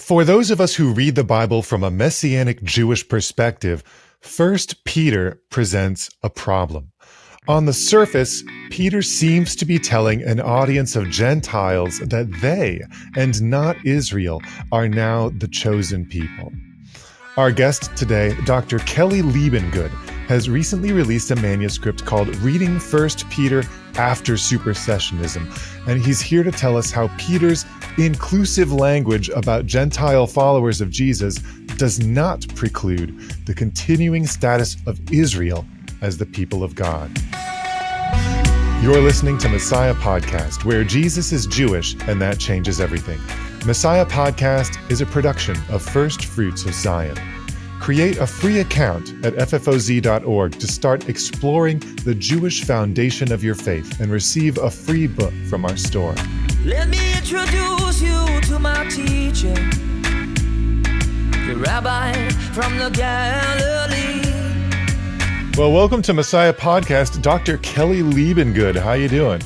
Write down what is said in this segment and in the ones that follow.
For those of us who read the Bible from a Messianic Jewish perspective, 1 Peter presents a problem. On the surface, Peter seems to be telling an audience of Gentiles that they, and not Israel, are now the chosen people. Our guest today, Dr. Kelly Liebengood, has recently released a manuscript called Reading 1 Peter After Supersessionism, and he's here to tell us how Peter's inclusive language about Gentile followers of Jesus does not preclude the continuing status of Israel as the people of God. You're listening to Messiah Podcast, where Jesus is Jewish and that changes everything. Messiah Podcast is a production of First Fruits of Zion. Create a free account at ffoz.org to start exploring the Jewish foundation of your faith and receive a free book from our store. Let me introduce you to my teacher, the rabbi from the Galilee. Well, welcome to Messiah Podcast, Dr. Kelly Liebengood. How you doing?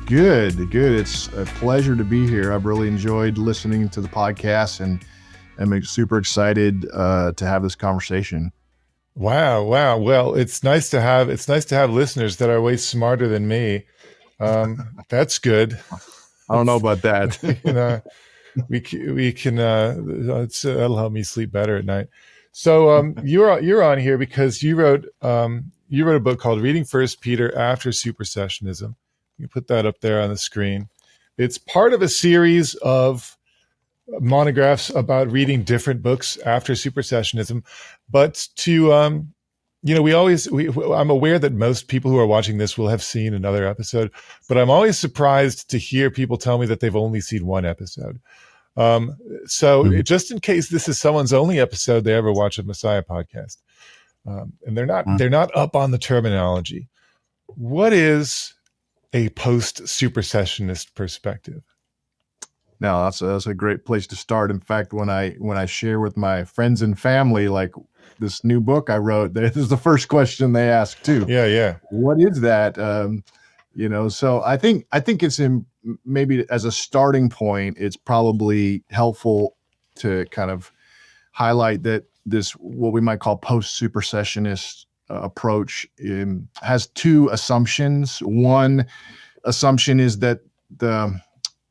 Good. It's a pleasure to be here. I've really enjoyed listening to the podcast, and I'm super excited to have this conversation. Wow. Well, it's nice to have listeners that are way smarter than me. That's good. I don't know about that. we can that'll help me sleep better at night. So you're on here because you wrote a book called Reading 1 Peter After Supersessionism. You put that up there on the screen. It's part of a series of monographs about reading different books after supersessionism. But I'm aware that most people who are watching this will have seen another episode, but I'm always surprised to hear people tell me that they've only seen one episode. Just in case this is someone's only episode they ever watch a Messiah podcast, and they're not up on the terminology. What is a post-supersessionist perspective? Now, that's a great place to start. In fact, when I share with my friends and family, like this new book I wrote, this is the first question they ask too. Yeah. What is that? So I think it's maybe as a starting point, it's probably helpful to kind of highlight that this, what we might call post-supersessionist approach, has two assumptions. One assumption is that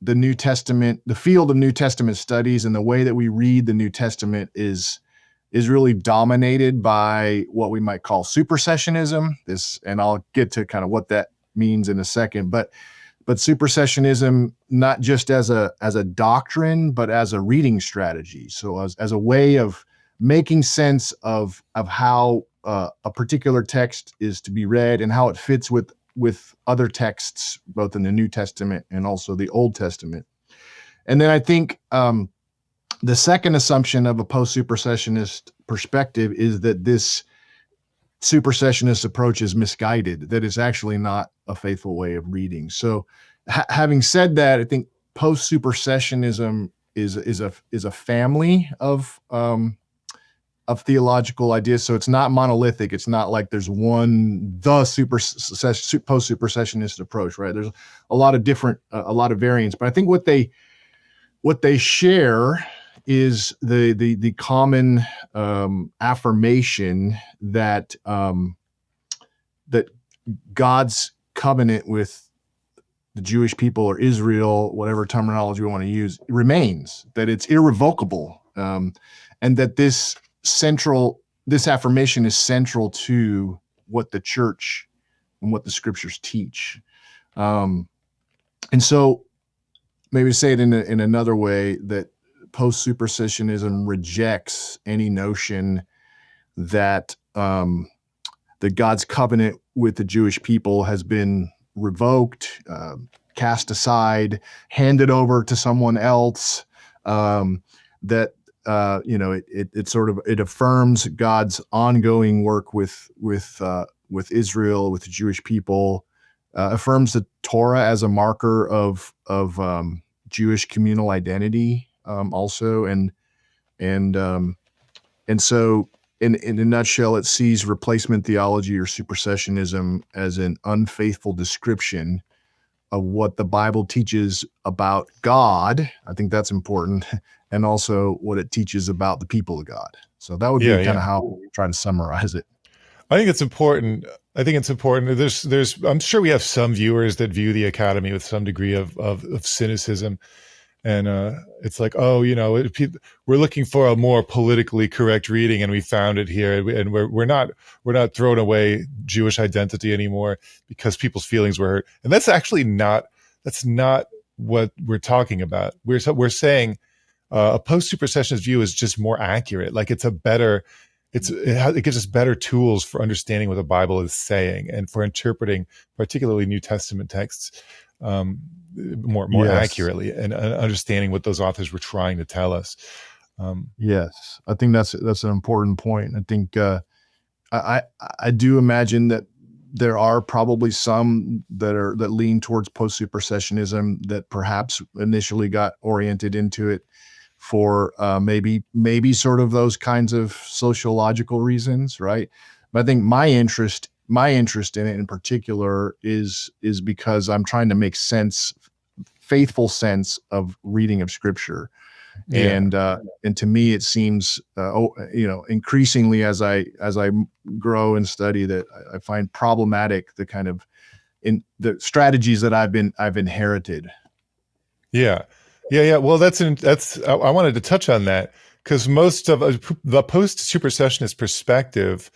the New Testament, the field of New Testament studies and the way that we read the New Testament is really dominated by what we might call supersessionism. And I'll get to kind of what that means in a second, but supersessionism, not just as a doctrine, but as a reading strategy. So as a way of making sense of how a particular text is to be read and how it fits with other texts, both in the New Testament and also the Old Testament. And then I think the second assumption of a post-supersessionist perspective is that this supersessionist approach is misguided, that it's actually not a faithful way of reading. So having said that, I think post-supersessionism is a family of theological ideas. So it's not monolithic. It's not like there's post-supersessionist approach, right? There's a lot of different, a lot of variants. But I think what they share is the common affirmation that that God's covenant with the Jewish people or Israel, whatever terminology we want to use, remains, that it's irrevocable, and that this affirmation is central to what the church and what the scriptures teach. And so maybe to say it in another way, that post-supersessionism rejects any notion that God's covenant with the Jewish people has been revoked, cast aside, handed over to someone else, that it affirms God's ongoing work with Israel, with the Jewish people, affirms the Torah as a marker of Jewish communal identity, also, and so in a nutshell, it sees replacement theology or supersessionism as an unfaithful description what the Bible teaches about God. I think that's important, and also what it teaches about the people of God. So that would be kind of how we try to summarize it. I think it's important. I think it's important. I'm sure we have some viewers that view the Academy with some degree of cynicism. And it's like, oh, we're looking for a more politically correct reading, and we found it here. And we're not throwing away Jewish identity anymore because people's feelings were hurt. And that's actually not what we're talking about. We're saying a post-supersessionist view is just more accurate. Like it gives us better tools for understanding what the Bible is saying and for interpreting, particularly New Testament texts, more accurately, and understanding what those authors were trying to tell us. Yes, I think that's an important point. I think I do imagine that there are probably some that lean towards post-supersessionism that perhaps initially got oriented into it for maybe sort of those kinds of sociological reasons, right? But I think my interest in it in particular is because I'm trying to make faithful sense of reading of Scripture. Yeah. And to me, it seems, increasingly as I grow and study, that I find problematic the kind of the strategies that I've inherited. Yeah. Well, I wanted to touch on that because most of the post-supersessionist perspective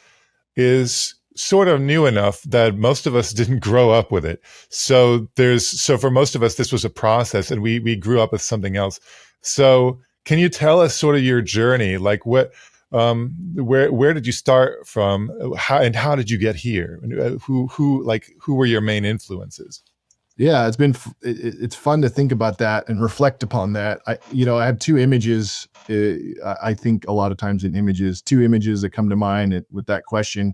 is sort of new enough that most of us didn't grow up with it. So for most of us, this was a process, and we grew up with something else. So can you tell us sort of your journey? Like where did you start from? How did you get here? Who were your main influences? Yeah, it's fun to think about that and reflect upon that. I have two images. I think a lot of times in images, two images that come to mind with that question.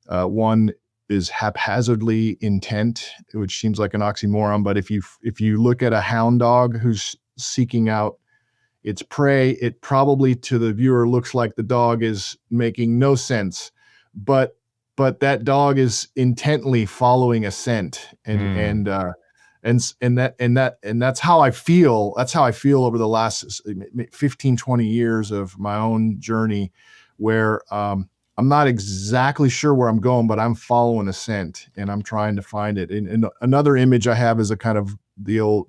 One is haphazardly intent, which seems like an oxymoron, but if you look at a hound dog who's seeking out its prey, it probably to the viewer looks like the dog is making no sense, but that dog is intently following a scent, and that's how I feel. That's how I feel over the last 15, 20 years of my own journey, where I'm not exactly sure where I'm going, but I'm following a scent and I'm trying to find it. And another image I have is a kind of the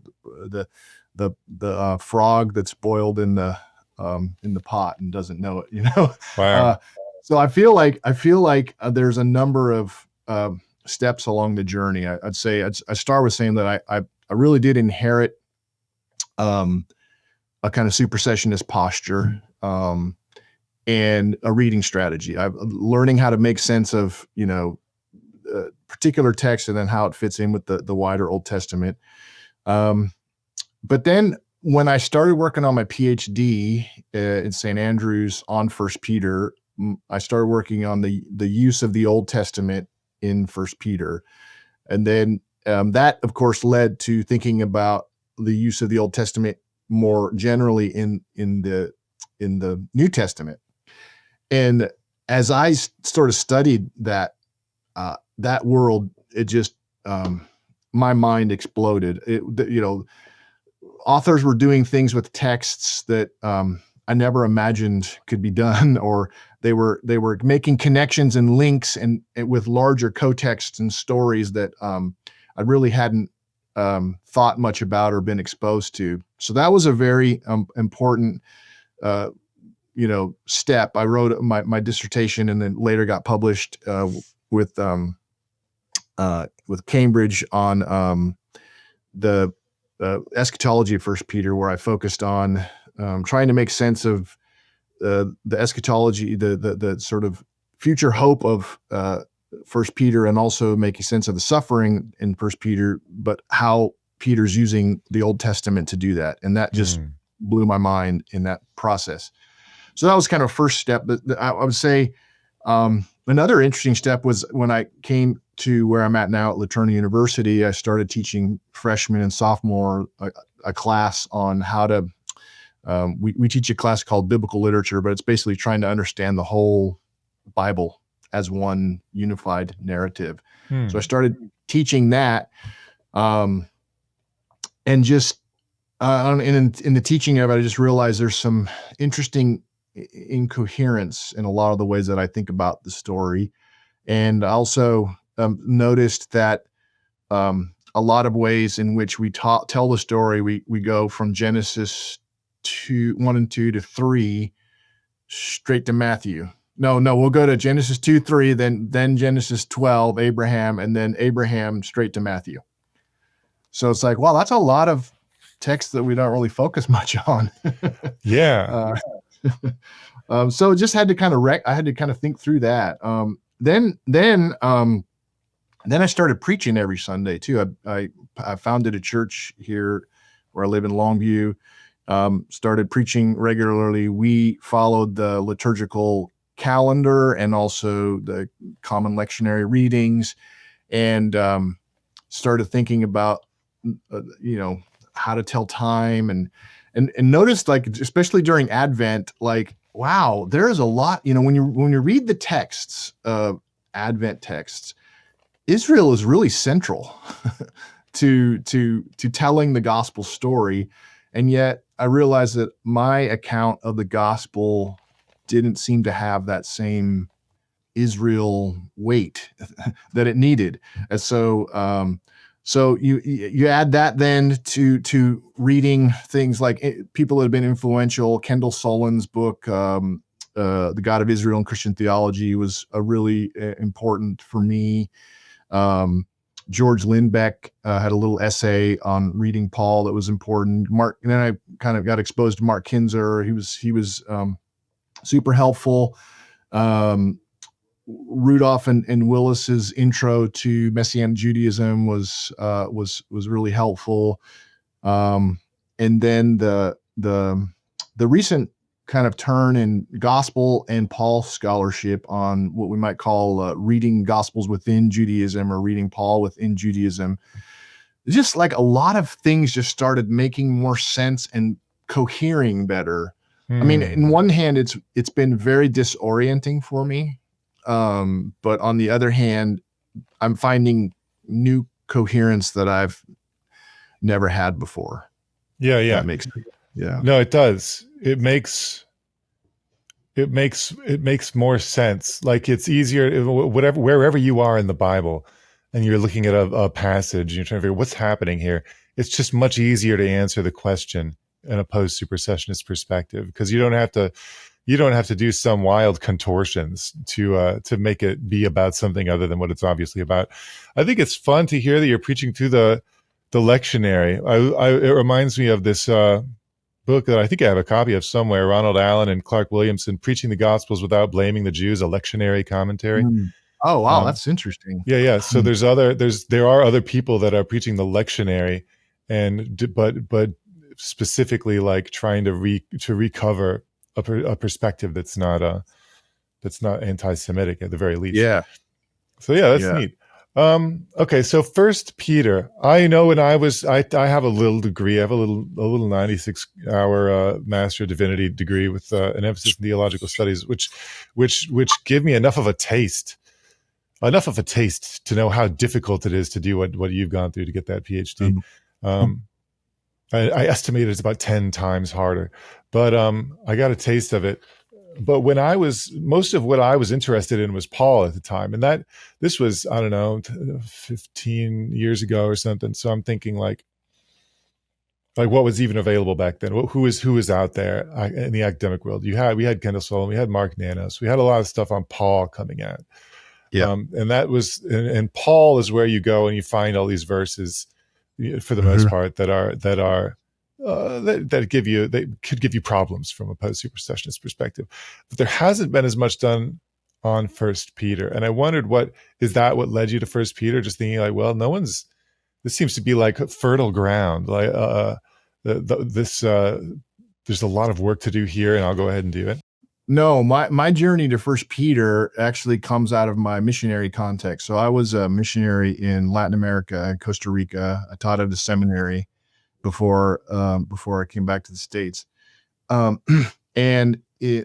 frog that's boiled in the pot and doesn't know it. Wow. So I feel like there's a number of steps along the journey. I'd say I start with saying that I really did inherit a kind of supersessionist posture and a reading strategy. I'm learning how to make sense of particular text and then how it fits in with the wider Old Testament. But then when I started working on my PhD in St. Andrews on 1 Peter, I started working on the use of the Old Testament in 1 Peter. And then that, of course, led to thinking about the use of the Old Testament more generally in the New Testament. And as I sort of studied that world, it just my mind exploded. Authors were doing things with texts that I never imagined could be done, or they were making connections and links and with larger co-texts and stories that I really hadn't thought much about or been exposed to. So that was a very important step. I wrote my dissertation and then later got published with Cambridge on the eschatology of 1 Peter, where I focused on trying to make sense of the eschatology, the sort of future hope of 1 Peter, and also making sense of the suffering in 1 Peter, but how Peter's using the Old Testament to do that. And that just blew my mind in that process. So that was kind of first step. But I would say another interesting step was when I came to where I'm at now at LaTourneau University. I started teaching freshmen and sophomore a class on how to, we teach a class called Biblical Literature, but it's basically trying to understand the whole Bible as one unified narrative. So I started teaching that, And just in the teaching of it, I just realized there's some interesting incoherence in a lot of the ways that I think about the story. And I also noticed that a lot of ways in which we tell the story, we go from Genesis 1 and 2 to 3 straight to Matthew. No, we'll go to Genesis 2, 3, then Genesis 12, Abraham, and then Abraham straight to Matthew. So it's like, wow, that's a lot of text that we don't really focus much on. Yeah. So just had to kind of I had to kind of think through that. Then I started preaching every Sunday too. I founded a church here where I live in Longview. Started preaching regularly. We followed the liturgical calendar and also the common lectionary readings, and started thinking about how to tell time and noticed, like, especially during Advent, like, wow, there is a lot, when you read the texts of Advent texts, Israel is really central to telling the gospel story. And yet I realized that my account of the gospel didn't seem to have that same Israel weight that it needed. And so you add that then to reading things like people that have been influential. Kendall Solon's book, The God of Israel and Christian Theology, was a really important for me. George Lindbeck had a little essay on reading Paul that was important. And then I kind of got exposed to Mark Kinzer. He was super helpful. Rudolph and Willis's intro to Messianic Judaism was really helpful. And then the recent kind of turn in gospel and Paul scholarship on what we might call reading gospels within Judaism or reading Paul within Judaism. Just like a lot of things just started making more sense and cohering better. I mean, in one hand, it's been very disorienting for me. But on the other hand, I'm finding new coherence that I've never had before. Yeah. That makes sense. Yeah. No, it does. It makes more sense. Like, it's easier, wherever you are in the Bible and you're looking at a passage and you're trying to figure what's happening here. It's just much easier to answer the question in a post-supersessionist perspective, because you don't have to do some wild contortions to make it be about something other than what it's obviously about. I think it's fun to hear that you're preaching through the lectionary. It reminds me of this book that I think I have a copy of somewhere, Ronald Allen and Clark Williamson, Preaching the Gospels Without Blaming the Jews, a lectionary commentary. Oh, wow. That's interesting. Yeah. So there are other people that are preaching the lectionary, but specifically like trying to recover a perspective that's not anti-Semitic at the very least. Yeah. So yeah, that's neat. Okay, so First Peter. I know when I have a little degree. I have a little 96-hour Master of Divinity degree with an emphasis in theological studies, which give me enough of a taste to know how difficult it is to do what you've gone through to get that PhD. I estimate it's about 10 times harder, but I got a taste of it. But most of what I was interested in was Paul at the time. And this was, I don't know, 15 years ago or something. So I'm thinking like what was even available back then? Who was out there in the academic world? We had Kendall Solon, we had Mark Nanos, we had a lot of stuff on Paul coming out. Yeah. And that was, and Paul is where you go and you find all these verses for the most part that could give you problems from a post-supersessionist perspective. But there hasn't been as much done on First Peter, and I wondered what led you to First Peter? Just thinking like, well, this seems to be like fertile ground. Like there's a lot of work to do here, and I'll go ahead and do it. No, my journey to First Peter actually comes out of my missionary context. So I was a missionary in Latin America and Costa Rica. I taught at a seminary before I came back to the States. And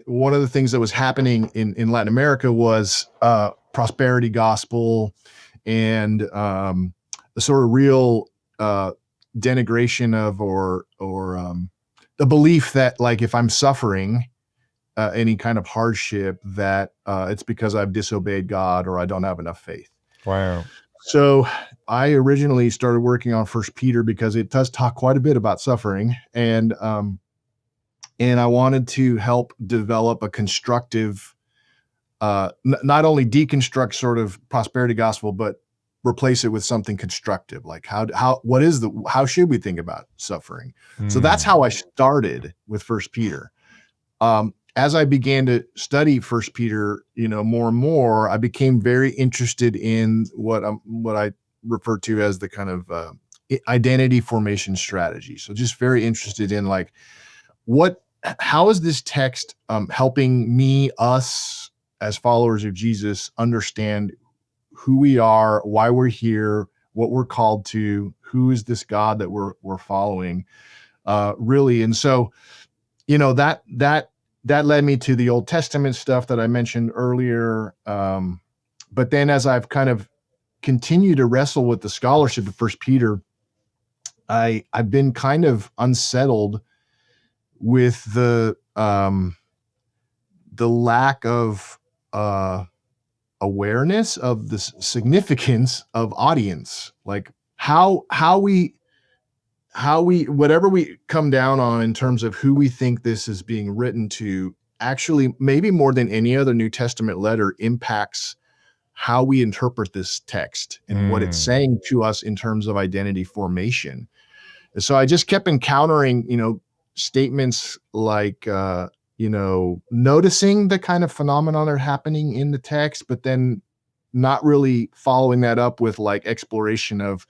one of the things that was happening in Latin America was prosperity gospel and a sort of real denigration of or the belief that like if I'm suffering any kind of hardship, that it's because I've disobeyed God or I don't have enough faith. Wow. So I originally started working on First Peter because it does talk quite a bit about suffering, and I wanted to help develop a constructive, not only deconstruct sort of prosperity gospel, but replace it with something constructive. Like how should we think about suffering? So that's how I started with First Peter. As I began to study First Peter, more and more, I became very interested in what I refer to as the kind of identity formation strategy. So just very interested in like how is this text helping us as followers of Jesus understand who we are, why we're here, what we're called to, who is this God that we're following, really. And so, that led me to the Old Testament stuff that I mentioned earlier. But then as I've kind of continued to wrestle with the scholarship of First Peter, I've been kind of unsettled with the lack of awareness of the significance of audience, like how we whatever we come down on in terms of who we think this is being written to, actually maybe more than any other New Testament letter impacts how we interpret this text and what it's saying to us in terms of identity formation. And so I just kept encountering, statements like, noticing the kind of phenomenon that are happening in the text, but then not really following that up with like exploration of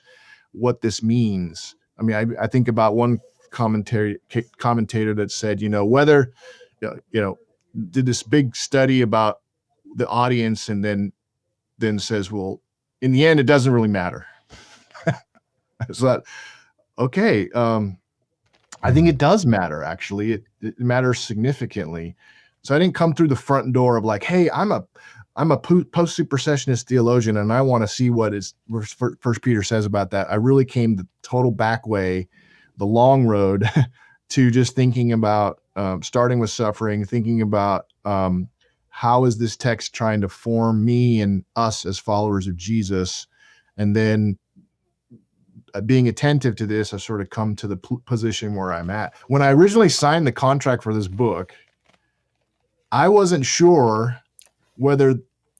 what this means. I mean, I think about one commentator that said, whether, did this big study about the audience and then says, well, in the end, it doesn't really matter. It's like, okay, I think it does matter, actually. It matters significantly. So I didn't come through the front door of like, hey, I'm a post-supersessionist theologian, and I want to see what First Peter says about that. I really came the total back way, the long road, to just thinking about starting with suffering, thinking about how is this text trying to form me and us as followers of Jesus, and then being attentive to this, I sort of come to the position where I'm at. When I originally signed the contract for this book, I wasn't sure whether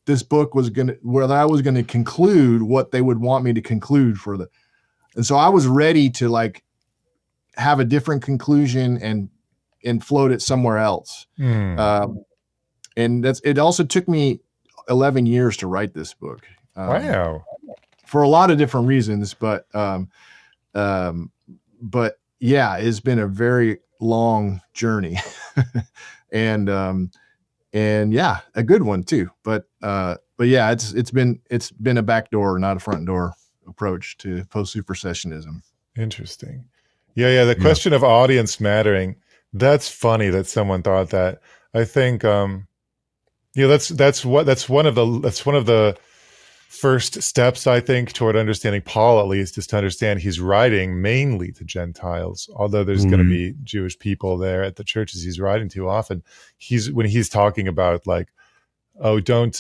this book whether I was gonna conclude what they would want me to conclude and so I was ready to like have a different conclusion and float it somewhere else. And it also took me 11 years to write this book. Wow. For a lot of different reasons, but yeah, it's been a very long journey. and yeah, a good one too. But yeah, it's been a back door, not a front door approach to post-supersessionism. Interesting. Yeah. The question of audience mattering. That's funny that someone thought that. I think, that's one of the first steps, I think, toward understanding Paul, at least, is to understand he's writing mainly to Gentiles, although there's going to be Jewish people there at the churches he's writing to. Often when he's talking about like, oh, don't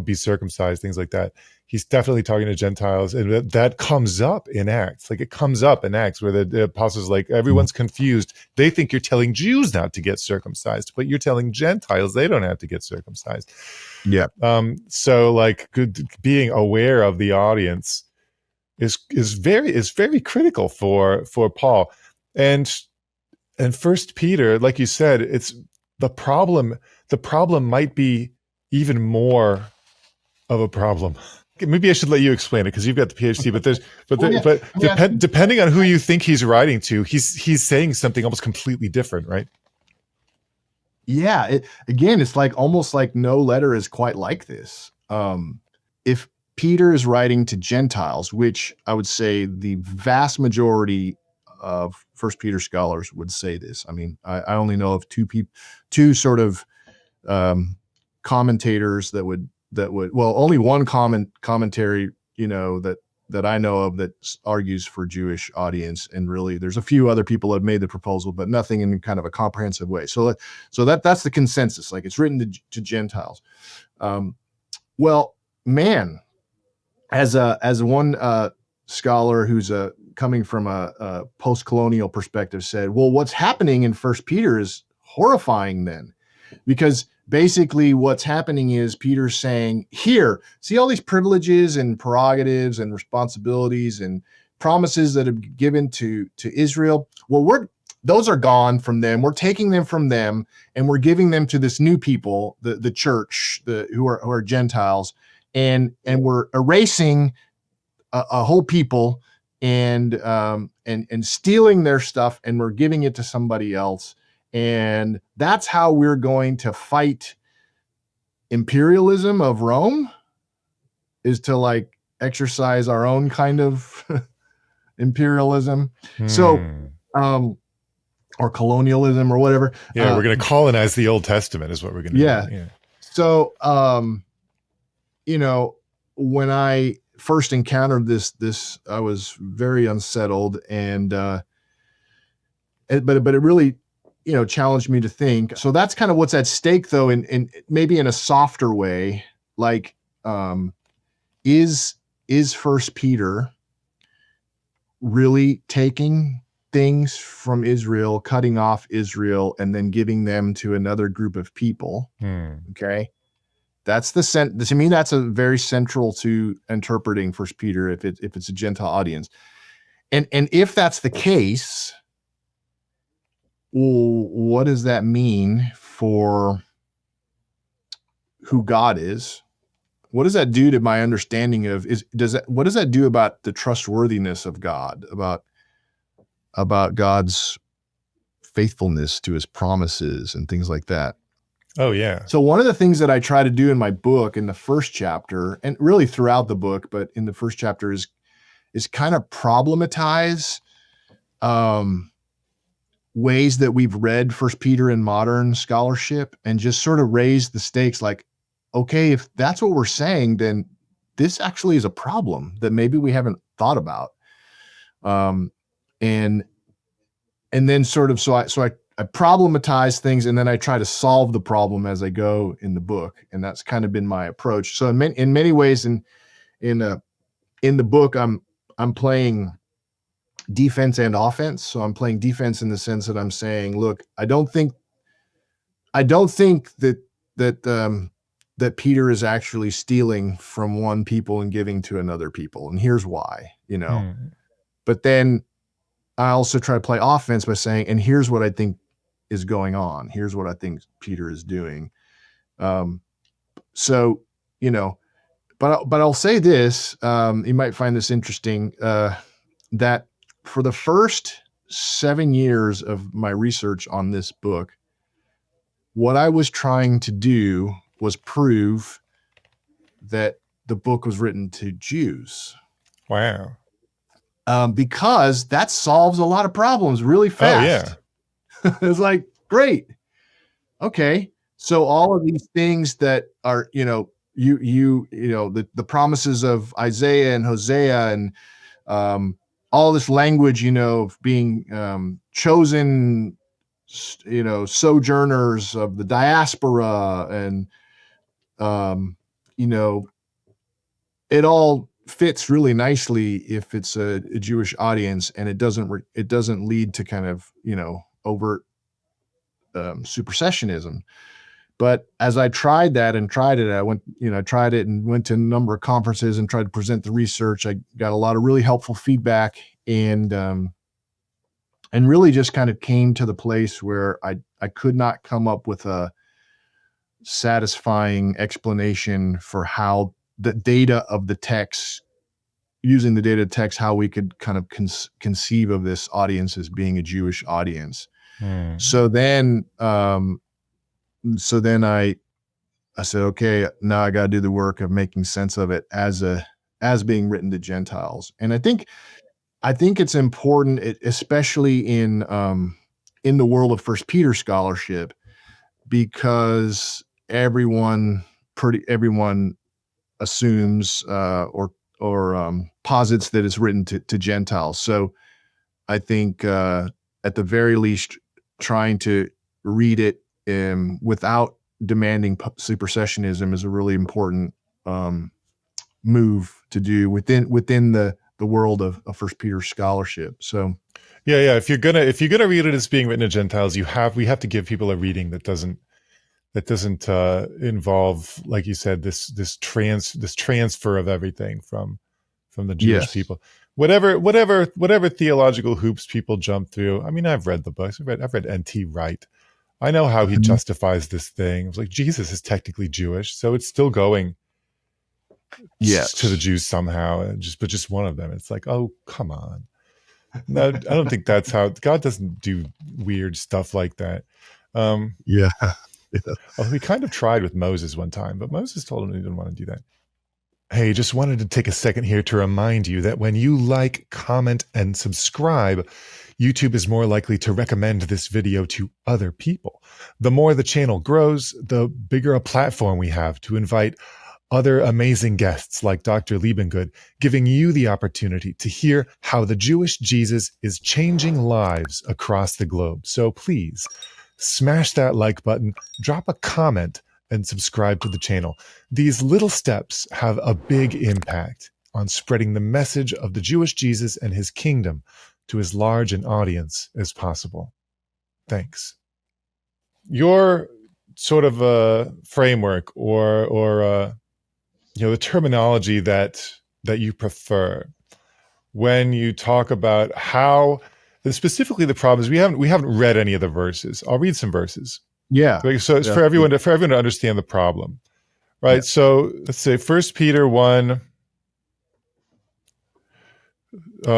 be circumcised, things like that, he's definitely talking to Gentiles. And that comes up in Acts. Like, it comes up in Acts where the apostles, like, everyone's confused. They think you're telling Jews not to get circumcised, but you're telling Gentiles they don't have to get circumcised. Yeah. So like being aware of the audience is very critical for Paul. And First Peter, like you said, it's the problem might be even more of a problem. Maybe I should let you explain it because you've got the PhD, but depending on who you think he's writing to, he's saying something almost completely different, right? Yeah. It's like almost like no letter is quite like this. If Peter is writing to Gentiles, which I would say the vast majority of First Peter scholars would say this. I mean, I only know of two sort of commentators that would only one commentary, that that I know of that argues for Jewish audience. And really, there's a few other people that have made the proposal, but nothing in kind of a comprehensive way. So that's the consensus. Like, it's written to Gentiles. Well, man, as one scholar who's coming from a post-colonial perspective said, well, what's happening in First Peter is horrifying then, because basically what's happening is Peter's saying, here, see all these privileges and prerogatives and responsibilities and promises that have given to Israel. Well, those are gone from them. We're taking them from them and we're giving them to this new people, the church, who are Gentiles, and we're erasing a whole people and stealing their stuff, and we're giving it to somebody else. And that's how we're going to fight imperialism of Rome, is to like exercise our own kind of imperialism. So, or colonialism or whatever. Yeah, we're going to colonize the Old Testament is what we're going to do. Yeah. So, when I first encountered this, I was very unsettled, and but it really, challenged me to think. So that's kind of what's at stake, though, in maybe in a softer way. Like, is First Peter really taking things from Israel, cutting off Israel, and then giving them to another group of people? Okay, that's to me, that's a very central to interpreting First Peter if it's a Gentile audience, and if that's the case, well, what does that mean for who God is? What does that do to my understanding of what does that do about the trustworthiness of God, about God's faithfulness to his promises and things like that? Oh, yeah. So one of the things that I try to do in my book, in the first chapter, and really throughout the book, but in the first chapter, is kind of problematize ways that we've read First Peter in modern scholarship, and just sort of raise the stakes. Like, okay, if that's what we're saying, then this actually is a problem that maybe we haven't thought about. And then sort of, so I problematize things, and then I try to solve the problem as I go in the book. And that's kind of been my approach. So in many ways in the book, I'm playing defense and offense. So I'm playing defense in the sense that I'm saying, look, I don't think that Peter is actually stealing from one people and giving to another people. And here's why, But then I also try to play offense by saying, and here's what I think is going on. Here's what I think Peter is doing. So, but I'll say this, you might find this interesting, that for the first 7 years of my research on this book, what I was trying to do was prove that the book was written to Jews. Wow. Because that solves a lot of problems really fast. Oh, yeah. It's like, great. Okay. So all of these things that are, the promises of Isaiah and Hosea, and all this language, of being chosen, sojourners of the diaspora, and it all fits really nicely if it's a Jewish audience, and it doesn't lead to kind of overt supersessionism. But as I tried that and tried it, I tried it and went to a number of conferences and tried to present the research. I got a lot of really helpful feedback, and really just kind of came to the place where I could not come up with a satisfying explanation for how the data of the text, using the data of text, how we could kind of conceive of this audience as being a Jewish audience. So then I said, okay, now I got to do the work of making sense of it as being written to Gentiles. And I think it's important, especially in the world of First Peter scholarship, because everyone assumes, or posits that it's written to Gentiles. So I think at the very least, trying to read it without demanding supersessionism is a really important move to do within the world of First Peter scholarship. So yeah. If you're gonna read it as being written to Gentiles, we have to give people a reading that doesn't involve, like you said, this transfer of everything from the Jewish people. Whatever theological hoops people jump through. I mean, I've read the books. I've read N.T. Wright. I know how he justifies this thing. It's like Jesus is technically Jewish, so it's still going to the Jews somehow. But just one of them. It's like, oh, come on. No, I don't think that's how God doesn't do weird stuff like that. Yeah. Well, we kind of tried with Moses one time, but Moses told him he didn't want to do that. Hey, just wanted to take a second here to remind you that when you like, comment, and subscribe, YouTube is more likely to recommend this video to other people. The more the channel grows, the bigger a platform we have to invite other amazing guests like Dr. Liebengood, giving you the opportunity to hear how the Jewish Jesus is changing lives across the globe. So please, smash that like button, drop a comment, and subscribe to the channel. These little steps have a big impact on spreading the message of the Jewish Jesus and his kingdom to as large an audience as possible. Thanks. Your sort of a framework or the terminology that you prefer when you talk about how, and specifically the problem is we haven't read any of the verses. I'll read some verses. Yeah. So it's for everyone to understand the problem, right? Yeah. So let's say 1 Peter 1,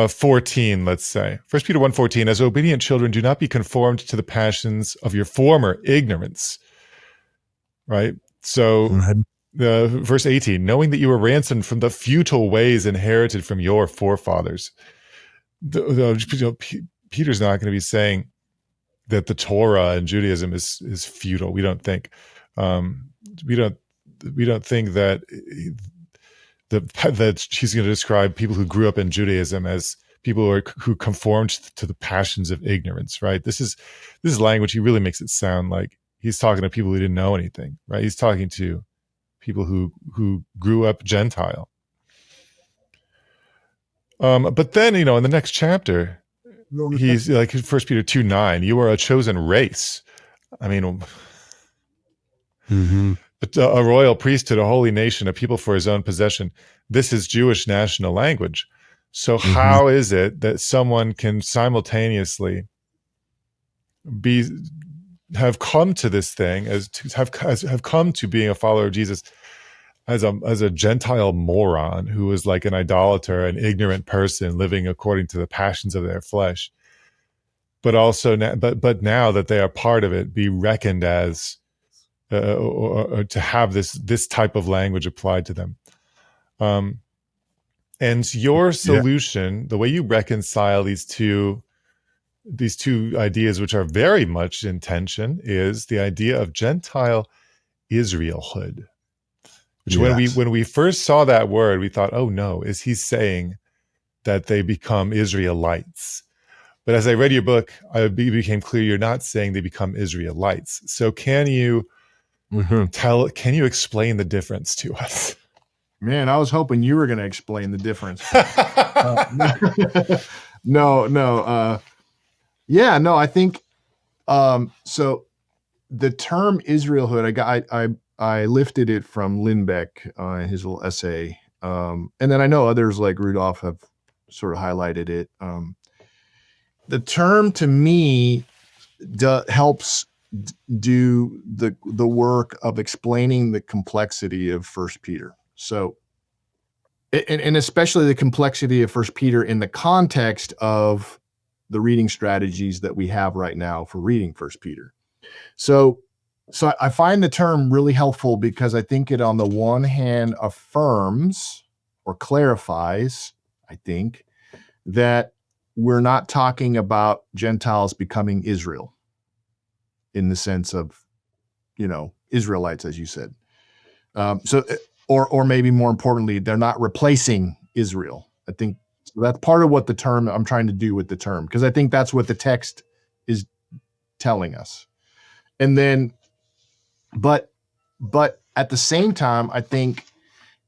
14, let's say. 1 Peter 1:14, as obedient children, do not be conformed to the passions of your former ignorance, right? So verse 18, knowing that you were ransomed from the futile ways inherited from your forefathers. Peter's not going to be saying that the Torah and Judaism is futile. We don't think. We don't think that that she's going to describe people who grew up in Judaism as people who conformed to the passions of ignorance. Right? This is language. He really makes it sound like he's talking to people who didn't know anything. Right? He's talking to people who grew up Gentile. But then in the next chapter, he's like 1 Peter 2:9, you are a chosen race. I mean, but a royal priesthood, a holy nation, a people for his own possession. This is Jewish national language. So how is it that someone can simultaneously have come to this thing have come to being a follower of Jesus as a Gentile moron who is like an idolater, an ignorant person living according to the passions of their flesh, but also but now that they are part of it, be reckoned as or to have this type of language applied to them. And your solution, the way you reconcile these two ideas, which are very much in tension, is the idea of Gentile Israelhood. Which when we first saw that word, we thought, oh no, is he saying that they become Israelites? But as I read your book, it became clear you're not saying they become Israelites. So can you explain the difference to us? Man, I was hoping you were going to explain the difference. No. I think so. The term Israelhood, I lifted it from Lindbeck in his little essay, and then I know others like Rudolph have sort of highlighted it. The term to me helps do the work of explaining the complexity of 1 Peter. So, and especially the complexity of 1 Peter in the context of the reading strategies that we have right now for reading 1 Peter. So I find the term really helpful because I think it, on the one hand, affirms or clarifies, I think, that we're not talking about Gentiles becoming Israel in the sense of, Israelites, as you said. Or maybe more importantly, they're not replacing Israel. I think so that's part of what the term I'm trying to do with the term, because I think that's what the text is telling us. And then, but at the same time, I think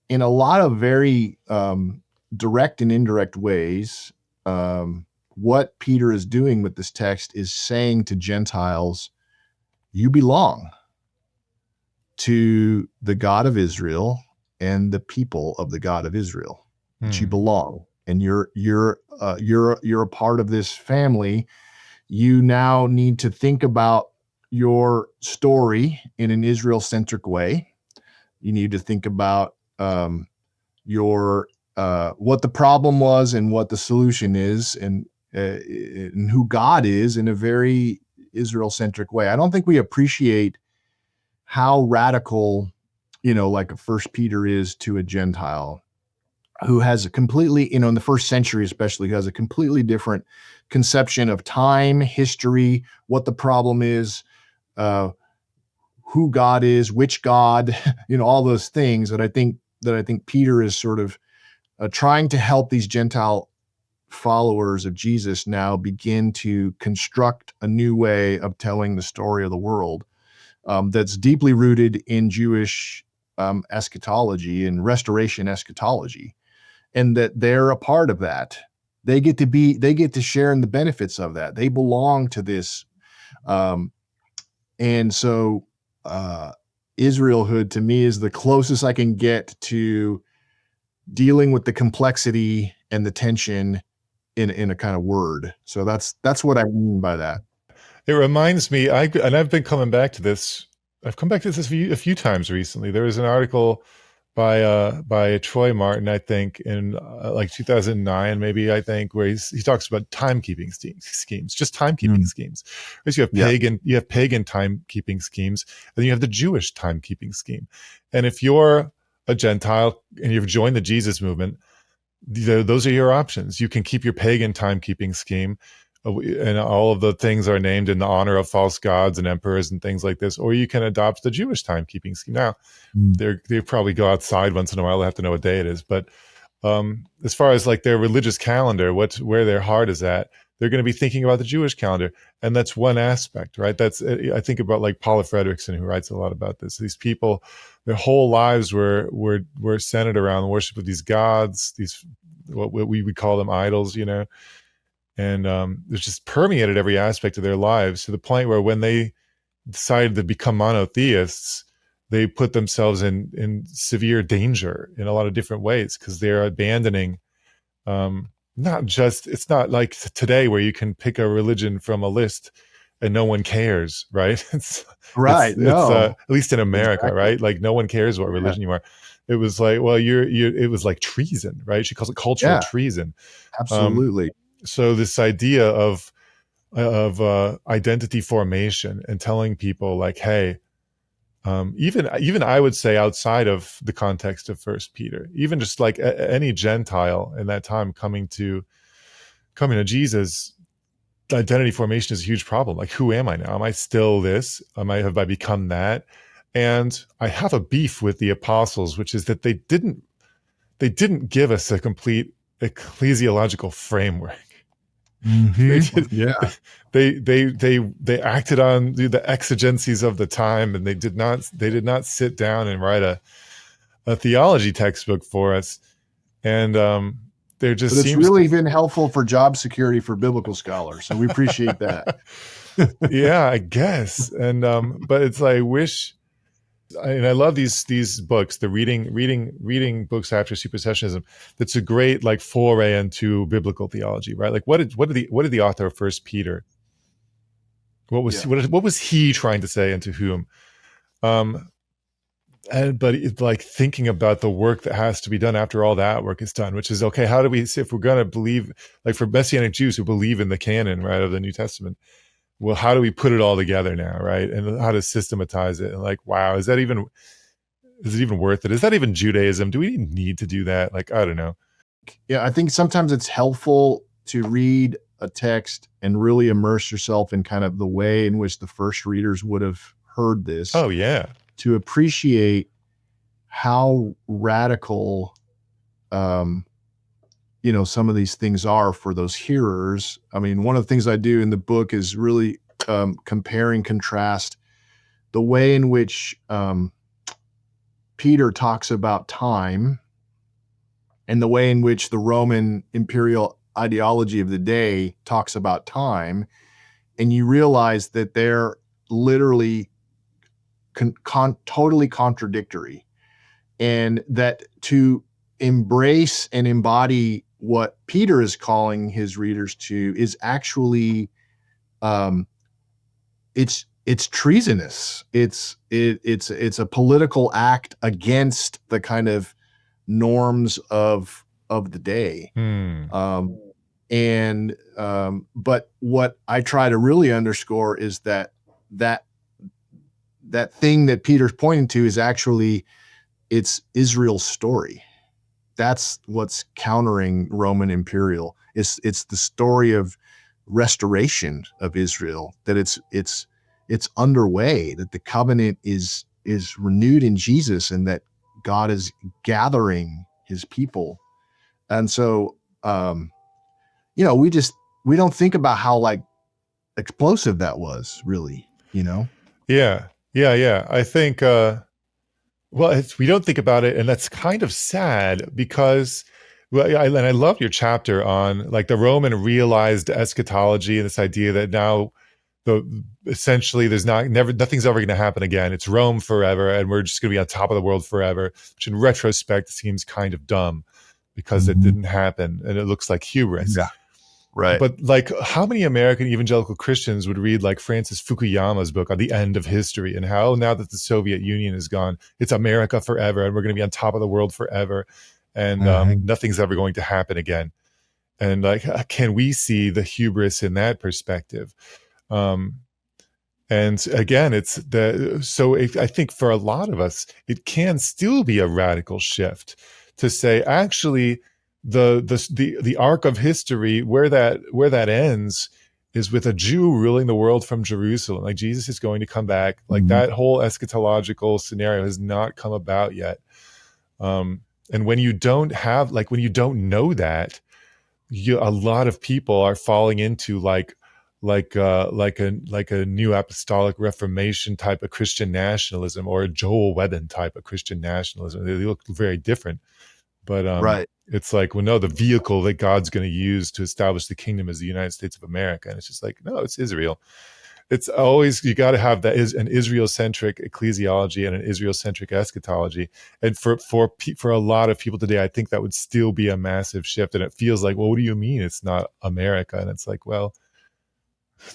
in a lot of very direct and indirect ways, what Peter is doing with this text is saying to Gentiles, you belong to the God of Israel and the people of the God of Israel. That you belong, and you're a part of this family. You now need to think about your story in an Israel-centric way. You need to think about your what the problem was and what the solution is, and who God is in a very Israel-centric way. I don't think we appreciate how radical, like a First Peter is to a Gentile who has a completely, in the first century especially, who has a completely different conception of time, history, what the problem is, who God is, which God, all those things that I think Peter is sort of trying to help these Gentile followers of Jesus now begin to construct a new way of telling the story of the world that's deeply rooted in Jewish eschatology and restoration eschatology, and that they're a part of that. They get to share in the benefits of that. They belong to this. And so Israelhood to me is the closest I can get to dealing with the complexity and the tension in a kind of word. So that's what I mean by that. It reminds me, I've been coming back to this. I've come back to this a few times recently. There was an article by Troy Martin, I think, in like 2009, maybe, I think, where he talks about timekeeping schemes, just timekeeping schemes. Because you have pagan timekeeping schemes, and then you have the Jewish timekeeping scheme. And if you're a Gentile and you've joined the Jesus movement, those are your options. You can keep your pagan timekeeping scheme, and all of the things are named in the honor of false gods and emperors and things like this, or you can adopt the Jewish timekeeping scheme. Now, they probably go outside once in a while. They have to know what day it is. But as far as like their religious calendar, where their heart is at, they're going to be thinking about the Jewish calendar. And that's one aspect, right? I think about like Paula Fredrickson, who writes a lot about this. These people, their whole lives were centered around the worship of these gods, what we would call them idols, and it's just permeated every aspect of their lives, to the point where when they decided to become monotheists, they put themselves in severe danger in a lot of different ways, because they're abandoning it's not like today where you can pick a religion from a list and no one cares, right? It's at least in America, exactly. Right? Like no one cares what religion you are. It was like, well, it was like treason, right? She calls it cultural treason. Absolutely. So this idea of identity formation and telling people like, hey, even I would say outside of the context of First Peter, even just like any Gentile in that time coming to Jesus, identity formation is a huge problem. Like, who am I now? Am I still this? Have I become that? And I have a beef with the apostles, which is that they didn't give us a complete ecclesiological framework. Mm-hmm. They acted on the exigencies of the time, and they did not sit down and write a theology textbook for us. And there just but it's really been helpful for job security for biblical scholars, so we appreciate that. Yeah, I guess. And but it's like, I love these books, the reading books after supersessionism. That's a great like foray into biblical theology, right? Like what did the author of First Peter, what was he trying to say, and to whom? But it's like thinking about the work that has to be done after all that work is done, which is, okay, how do we, if we're going to believe, like for Messianic Jews who believe in the canon, right, of the New Testament, well, how do we put it all together now, right? And how to systematize it? And like, wow, is it even worth it? Is that even Judaism? Do we need to do that? Like, I don't know. Yeah, I think sometimes it's helpful to read a text and really immerse yourself in kind of the way in which the first readers would have heard this. Oh, yeah. To appreciate how radical some of these things are for those hearers. I mean, one of the things I do in the book is really compare and contrast the way in which Peter talks about time and the way in which the Roman imperial ideology of the day talks about time. And you realize that they're literally totally contradictory, and that to embrace and embody what Peter is calling his readers to is actually it's treasonous. It's a political act against the kind of norms of the day. But what I try to really underscore is that thing that Peter's pointing to is actually, it's Israel's story. That's what's countering Roman imperial. It's the story of restoration of Israel, that it's underway, that the covenant is renewed in Jesus, and that God is gathering his people. And so, we don't think about how like explosive that was, really, Yeah. I think, we don't think about it, and that's kind of sad because, and I love your chapter on like the Roman realized eschatology and this idea that now essentially nothing's ever going to happen again. It's Rome forever, and we're just going to be on top of the world forever, which in retrospect seems kind of dumb because it didn't happen, and it looks like hubris. Yeah. Right. But like, how many American evangelical Christians would read like Francis Fukuyama's book on the end of history, and how now that the Soviet Union is gone, it's America forever, and we're going to be on top of the world forever, and nothing's ever going to happen again. And like, can we see the hubris in that perspective? And again, I think for a lot of us, it can still be a radical shift to say, actually, the arc of history, where that ends, is with a Jew ruling the world from Jerusalem. Like, Jesus is going to come back. Like, that whole eschatological scenario has not come about yet. And when you don't know that, a lot of people are falling into like a new apostolic reformation type of Christian nationalism, or a Joel Whedon type of Christian nationalism. They look very different, but right. It's like, well, no, the vehicle that God's going to use to establish the kingdom is the United States of America, and it's just like, no, it's Israel. It's always, you got to have that is an Israel-centric ecclesiology and an Israel-centric eschatology. And for a lot of people today, I think that would still be a massive shift. And it feels like, well, what do you mean it's not America? And it's like, well,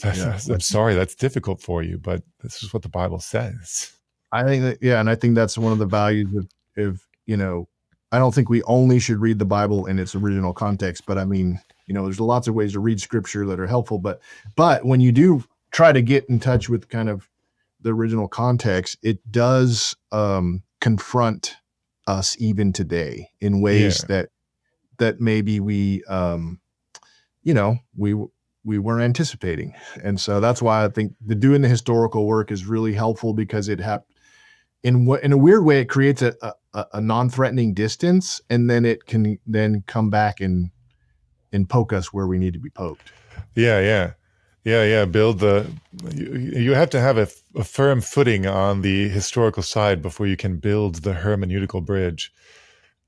I'm sorry, that's difficult for you, but this is what the Bible says. I think that, and I think that's one of the values of I don't think we only should read the Bible in its original context, but I mean, there's lots of ways to read scripture that are helpful, but when you do try to get in touch with kind of the original context, it does confront us even today in ways that maybe we weren't anticipating. And so that's why I think doing the historical work is really helpful, because it in a weird way, it creates a non-threatening distance, and then it can then come back and poke us where we need to be poked. Yeah. Build you have to have a firm footing on the historical side before you can build the hermeneutical bridge.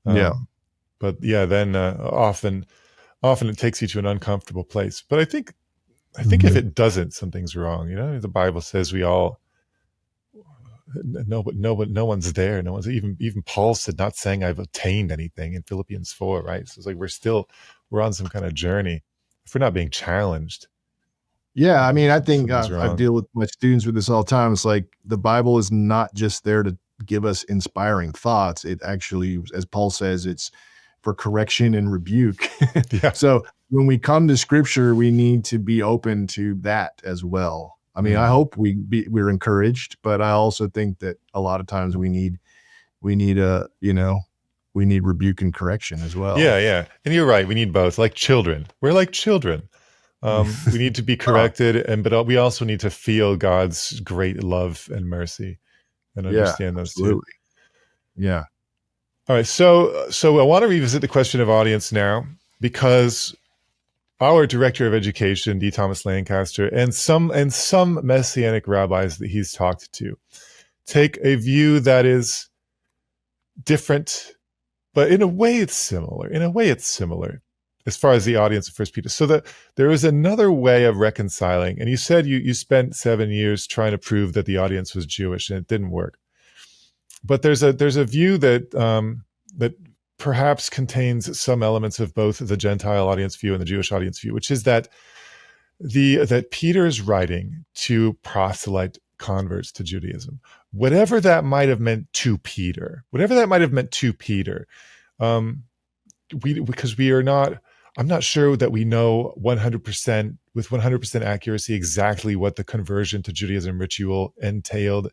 But then often it takes you to an uncomfortable place. But I think if it doesn't, something's wrong. The Bible says no one's there. No one's even Paul said, not saying I've attained anything in Philippians 4, right? So it's like we're on some kind of journey if we're not being challenged. Yeah, I mean, I think I deal with my students with this all the time. It's like the Bible is not just there to give us inspiring thoughts. It actually, as Paul says, it's for correction and rebuke. Yeah. So when we come to scripture, we need to be open to that as well. I mean, I hope we're encouraged, but I also think that a lot of times we need rebuke and correction as well. Yeah. And you're right. We need both. Like children. We're like children. We need to be corrected, but we also need to feel God's great love and mercy and understand those absolutely. Too. Yeah. All right. So I want to revisit the question of audience now, because our director of education, D. Thomas Lancaster, and some Messianic rabbis that he's talked to take a view that is different, but in a way it's similar. As far as the audience of First Peter. So that there is another way of reconciling. And you said you spent 7 years trying to prove that the audience was Jewish, and it didn't work. But there's a view that that perhaps contains some elements of both the Gentile audience view and the Jewish audience view, which is that that Peter is writing to proselyte converts to Judaism, whatever that might have meant to Peter, because we are not. I'm not sure that we know 100% with 100% accuracy exactly what the conversion to Judaism ritual entailed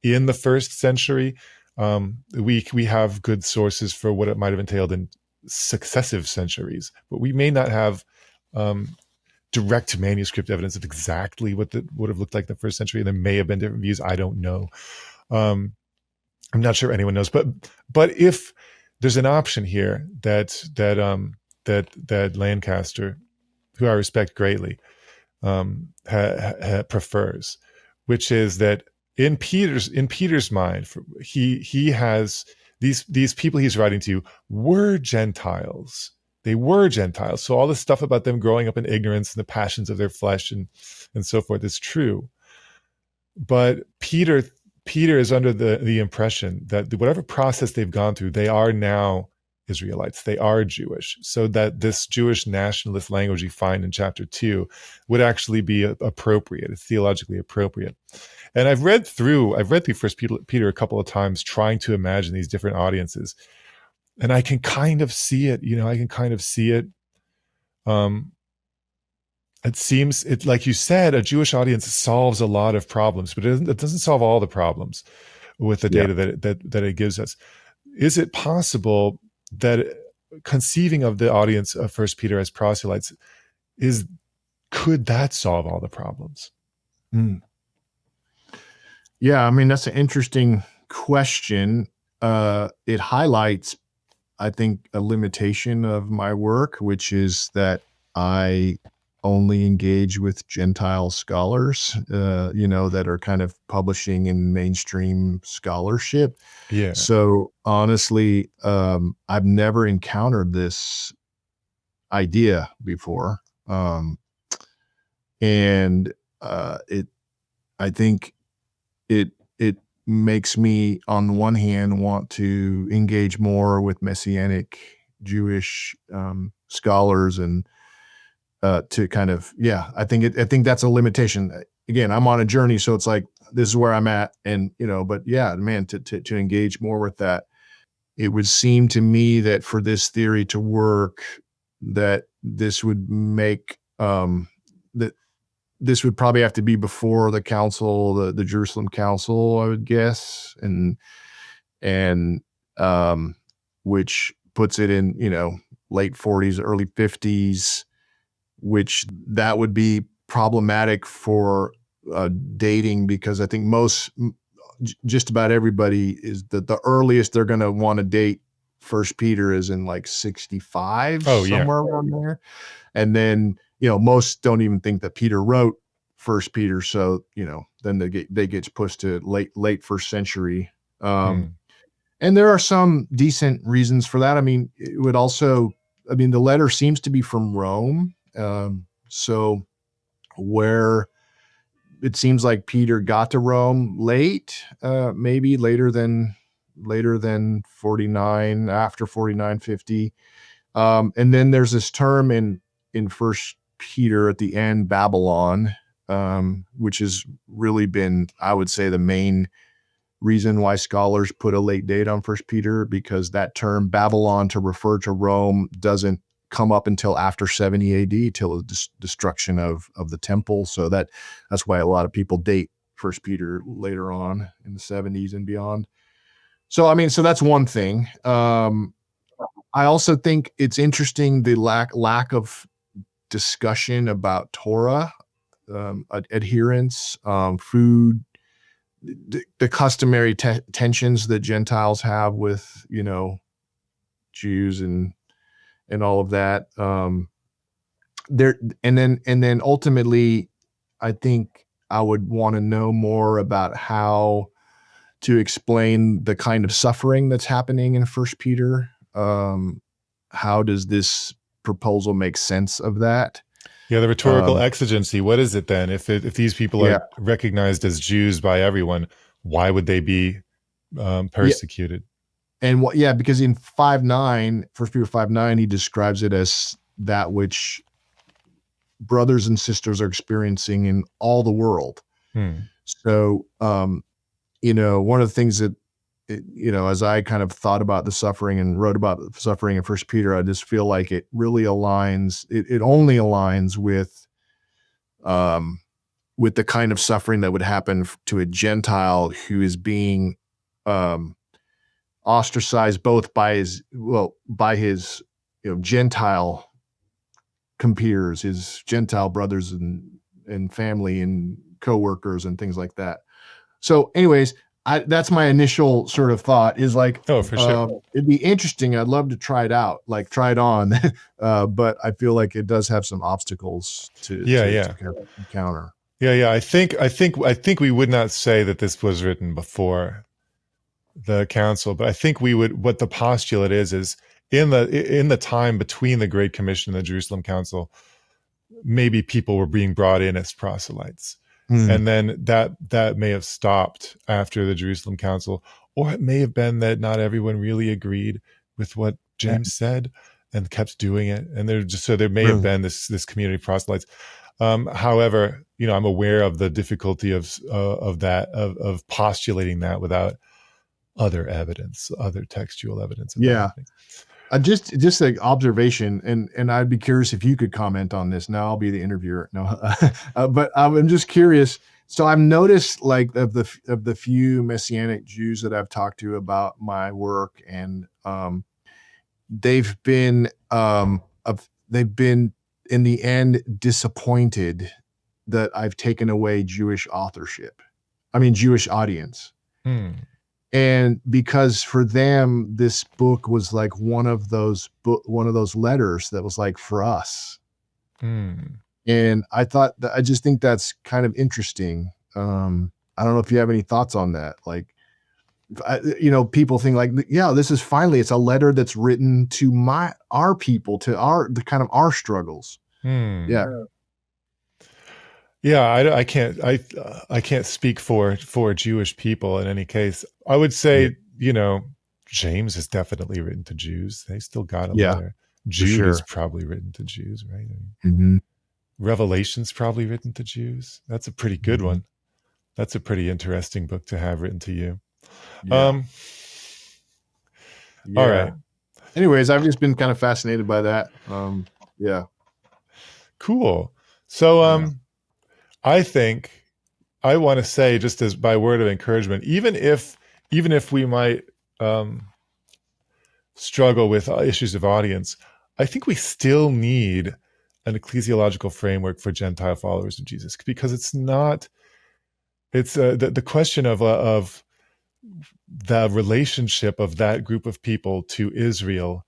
in the first century. We have good sources for what it might have entailed in successive centuries, but we may not have direct manuscript evidence of exactly what that would have looked like in the first century. There may have been different views. I don't know. I'm not sure anyone knows, but if there's an option here that Lancaster, who I respect greatly, prefers, which is that in Peter's mind, he has these people he's writing to were Gentiles. They were Gentiles. So all this stuff about them growing up in ignorance and the passions of their flesh and so forth is true. But Peter is under the impression that whatever process they've gone through, they are now Israelites. They are Jewish. So that this Jewish nationalist language you find in chapter 2 would actually be appropriate. It's theologically appropriate. And I've read through First Peter a couple of times, trying to imagine these different audiences, and I can kind of see it. It seems, like you said, a Jewish audience solves a lot of problems, but it doesn't solve all the problems with the data that it gives us. Is it possible that conceiving of the audience of First Peter as proselytes could that solve all the problems? Yeah, I mean, that's an interesting question. It highlights, I think, a limitation of my work, which is that I only engage with Gentile scholars, that are kind of publishing in mainstream scholarship. Yeah. So honestly, I've never encountered this idea before. I think it makes me, on the one hand, want to engage more with Messianic Jewish scholars and to kind of, I think that's a limitation. Again, I'm on a journey, so it's like, this is where I'm at. And, but man, to engage more with that, it would seem to me that for this theory to work, that this would make, that this would probably have to be before the council, the Jerusalem council, I would guess. And which puts it in, late 40s, early 50s, which that would be problematic for dating, because I think just about everybody is the earliest they're going to want to date First Peter is in like 65, somewhere around there. And then, most don't even think that Peter wrote First Peter. So, then they get pushed to late first century. And there are some decent reasons for that. I mean, the letter seems to be from Rome. So where it seems like Peter got to Rome late, maybe later than 49, after 49, 50. And then there's this term in First Peter at the end, Babylon, which has really been, I would say, the main reason why scholars put a late date on First Peter, because that term Babylon, to refer to Rome, doesn't come up until after 70 AD, till the destruction of the temple. So that's why a lot of people date First Peter later on in the 70s and beyond. So, so that's one thing. I also think it's interesting, the lack of discussion about Torah, adherence, food, the customary tensions that Gentiles have with, Jews and and all of that. There and then ultimately, I think I would want to know more about how to explain the kind of suffering that's happening in First Peter. How does this proposal make sense of that? Yeah, the rhetorical exigency. What is it then? If these people Yeah. are recognized as Jews by everyone, why would they be persecuted? And what? Yeah, because in 5:9, 1 Peter 5:9, he describes it as that which brothers and sisters are experiencing in all the world. So, one of the things that, as I kind of thought about the suffering and wrote about the suffering in First Peter, I just feel like it really aligns. It only aligns with the kind of suffering that would happen to a Gentile who is being ostracized both by his Gentile compeers, his Gentile brothers and family and coworkers and things like that. So anyways, that's my initial sort of thought is like, Oh, for sure. It'd be interesting. I'd love to try it out, like try it on. But I feel like it does have some obstacles to encounter. Yeah. I think we would not say that this was written before the council, but I think we would. What the postulate is in the time between the Great Commission and the Jerusalem Council, maybe people were being brought in as proselytes. And then that may have stopped after the Jerusalem Council, or it may have been that not everyone really agreed with what James said and kept doing it. And there may have been this community of proselytes. However, I'm aware of the difficulty of postulating that without other evidence, other textual evidence. Just an observation, and I'd be curious if you could comment on this. Now I'll be the interviewer. No, but I'm just curious. So I've noticed, like, of the few Messianic Jews that I've talked to about my work, and they've been in the end disappointed that I've taken away Jewish authorship. I mean, Jewish audience. And because for them, this book was like one of those letters that was like for us. And I just think that's kind of interesting. I don't know if you have any thoughts on that. Like, people think like, this is finally, it's a letter that's written to our people, to our struggles. Yeah, I can't speak for Jewish people in any case. I would say, James is definitely written to Jews. They still got a letter. Jude is probably written to Jews, right? Revelation's probably written to Jews. That's a pretty good one. That's a pretty interesting book to have written to you. All right. Anyways, I've just been kind of fascinated by that. Cool. So, I think I want to say, just as by word of encouragement, even if we might struggle with issues of audience, I think we still need an ecclesiological framework for Gentile followers of Jesus, because it's the question of the relationship of that group of people to Israel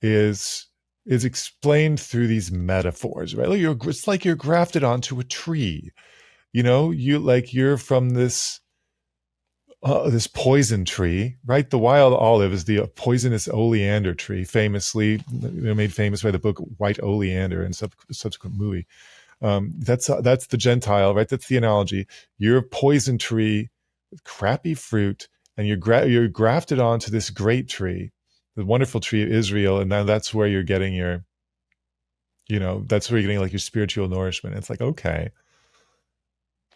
is explained through these metaphors, right? It's like you're grafted onto a tree. You're from this poison tree, right? The wild olive is the poisonous oleander tree, famously made famous by the book White Oleander and subsequent movie. That's the Gentile, right? That's the analogy. You're a poison tree with crappy fruit, and you're grafted onto this great tree, the wonderful tree of Israel, and now that's where you're getting your spiritual nourishment. It's like, okay,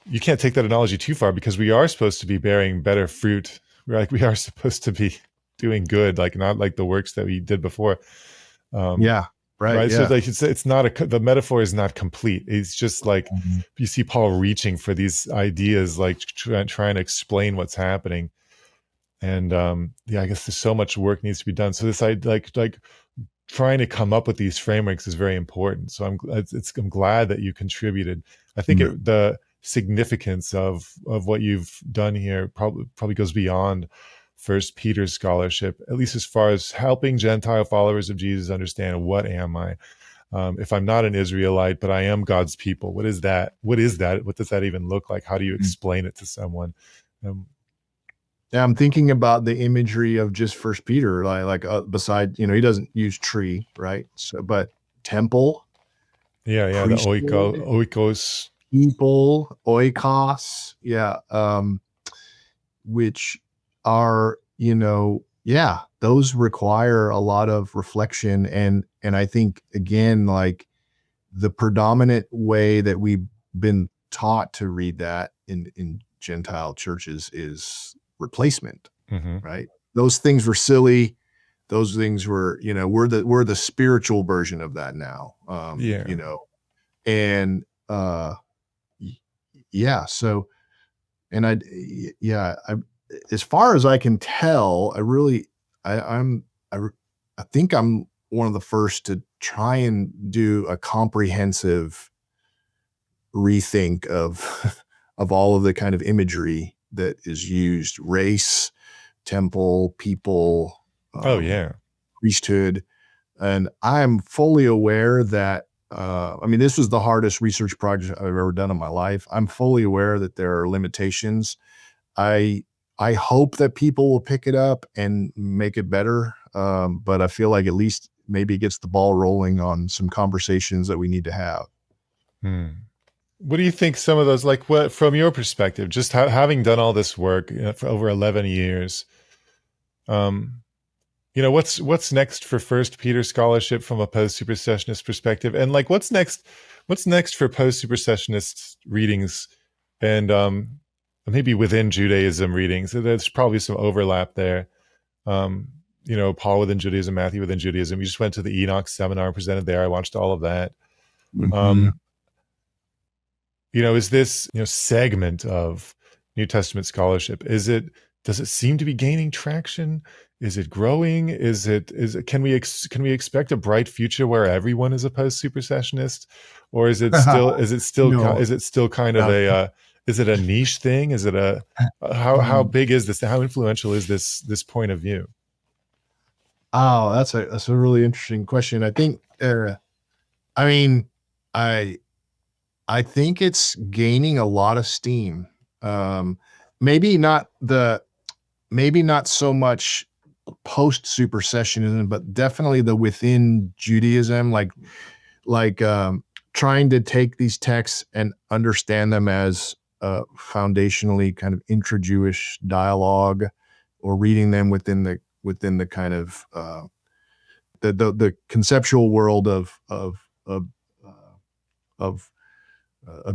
you can't take that analogy too far, because we are supposed to be bearing better fruit. We are supposed to be doing good, like not like the works that we did before. Right. Yeah. So it's not the metaphor is not complete. It's just like you see Paul reaching for these ideas, like trying to explain what's happening. And I guess there's so much work needs to be done. So this like trying to come up with these frameworks is very important. So I'm glad that you contributed. I think the significance of what you've done here probably goes beyond First Peter scholarship, at least as far as helping Gentile followers of Jesus understand, what am I? If I'm not an Israelite, but I am God's people, what is that? What is that? What does that even look like? How do you explain it to someone? Yeah, I'm thinking about the imagery of just First Peter, beside, he doesn't use tree, right? So, but temple, Yeah, the priesthood, oikos. people, oikos, which are, those require a lot of reflection. And I think, again, like the predominant way that we've been taught to read that in Gentile churches is replacement, right? Those things were silly. Those things were, we're the spiritual version of that now. And so, and I as far as I can tell, I think I'm one of the first to try and do a comprehensive rethink of of all of the kind of imagery that is used: race, temple, people, priesthood. And I'm fully aware that this was the hardest research project I've ever done in my life. I'm fully aware that there are limitations. I hope that people will pick it up and make it better. But I feel like at least maybe it gets the ball rolling on some conversations that we need to have. What do you think some of those, like, what, from your perspective, just having done all this work for over 11 years, what's next for First Peter scholarship from a post-supersessionist perspective? And like, what's next for post-supersessionist readings and maybe within Judaism readings? There's probably some overlap there. Paul within Judaism, Matthew within Judaism. You just went to the Enoch seminar presented there. I watched all of that. Is this segment of New Testament scholarship, does it seem to be gaining traction? Is it growing? Can we expect a bright future where everyone is a post-supersessionist, or is it still kind of is it a niche thing? Is it how big is this? How influential is this point of view? Oh, that's a really interesting question. I think I think it's gaining a lot of steam. Maybe not so much post-supersessionism, but definitely the within Judaism, like trying to take these texts and understand them as foundationally kind of intra-Jewish dialogue, or reading them within the kind of the conceptual world of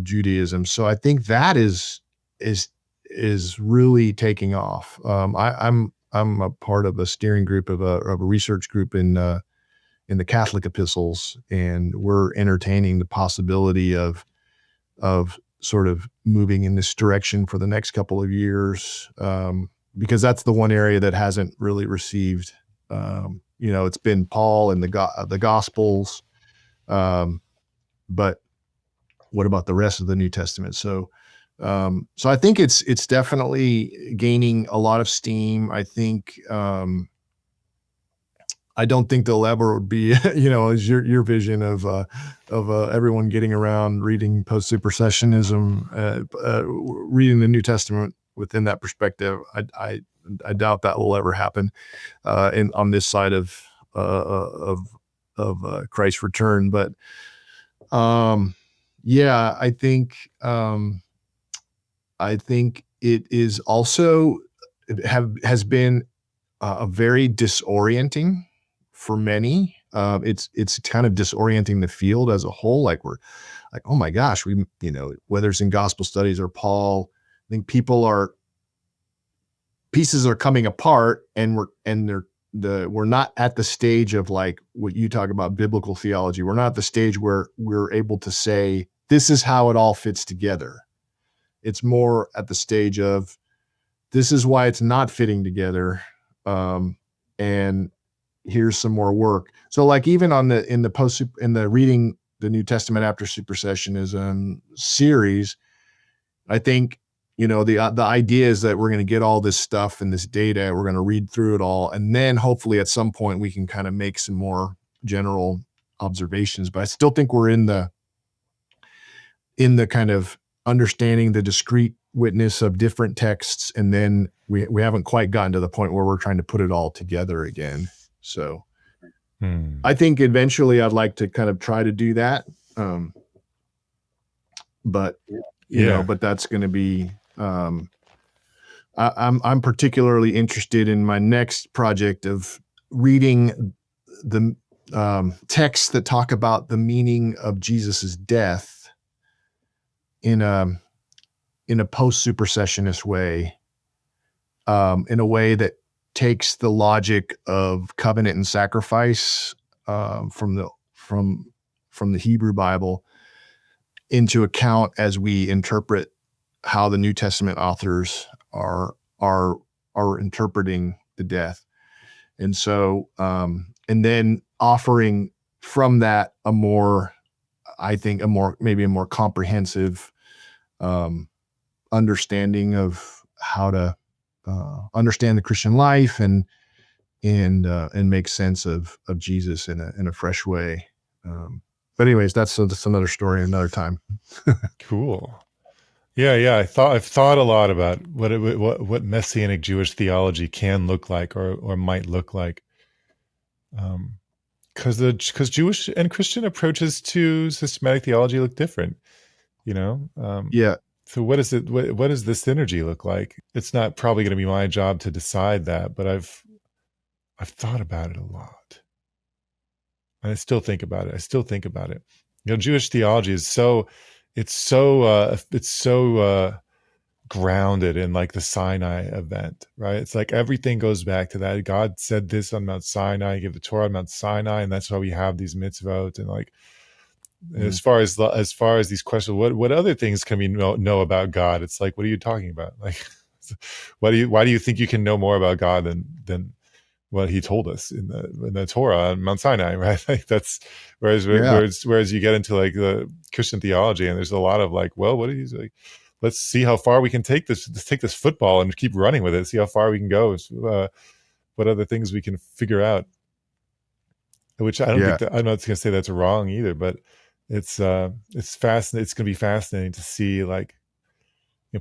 Judaism. So I think that is really taking off. I'm a part of a steering group of a research group in the Catholic epistles, and we're entertaining the possibility of sort of moving in this direction for the next couple of years, because that's the one area that hasn't really received. It's been Paul and the Gospels, but what about the rest of the New Testament? So I think it's definitely gaining a lot of steam. I think I don't think there'll ever be, as your vision of everyone getting around reading post-supersessionism, reading the New Testament within that perspective. I doubt that will ever happen on this side of Christ's return. But I think it is also has been a very disorienting for many. It's kind of disorienting the field as a whole. Like, we're like, oh my gosh, whether it's in gospel studies or Paul, I think pieces are coming apart, and we're not at the stage of, like, what you talk about, biblical theology. We're not at the stage where we're able to say, this is how it all fits together. It's more at the stage of, this is why it's not fitting together. And here's some more work. So, like, even in the reading the New Testament after supersessionism series, I think the idea is that we're going to get all this stuff and this data, we're going to read through it all, and then hopefully at some point we can kind of make some more general observations. But I still think we're in the kind of understanding the discrete witness of different texts, and then we haven't quite gotten to the point where we're trying to put it all together again. So I think eventually I'd like to kind of try to do that. But but that's going to be, I'm particularly interested in my next project of reading the texts that talk about the meaning of Jesus's death in a post-supersessionist way, in a way that takes the logic of covenant and sacrifice from the Hebrew Bible into account as we interpret how the New Testament authors are interpreting the death. And so, and then offering from that maybe a more comprehensive understanding of how to understand the Christian life and make sense of Jesus in a fresh way. But anyways, that's another story another time. Cool. Yeah. I've thought a lot about what Messianic Jewish theology can look like or might look like. Because Jewish and Christian approaches to systematic theology look different, Yeah. So what is it? What does the synergy look like? It's not probably going to be my job to decide that, but I've thought about it a lot, and I still think about it. Jewish theology is so grounded in like the Sinai event, right? It's like everything goes back to that. God said this on Mount Sinai, he gave the Torah on Mount Sinai, and that's why we have these mitzvot. And like, as far as these questions, what other things can we know about God? It's like, what are you talking about? Like, why do you think you can know more about God than what he told us in the Torah on Mount Sinai, right? Like that's whereas you get into like the Christian theology, and there's a lot of like, well, what are you like? Let's see how far we can take this. Let's take this football and keep running with it. See how far we can go. What other things we can figure out? Which I don't think I'm not going to say that's wrong either, but it's fascinating. It's going to be fascinating to see like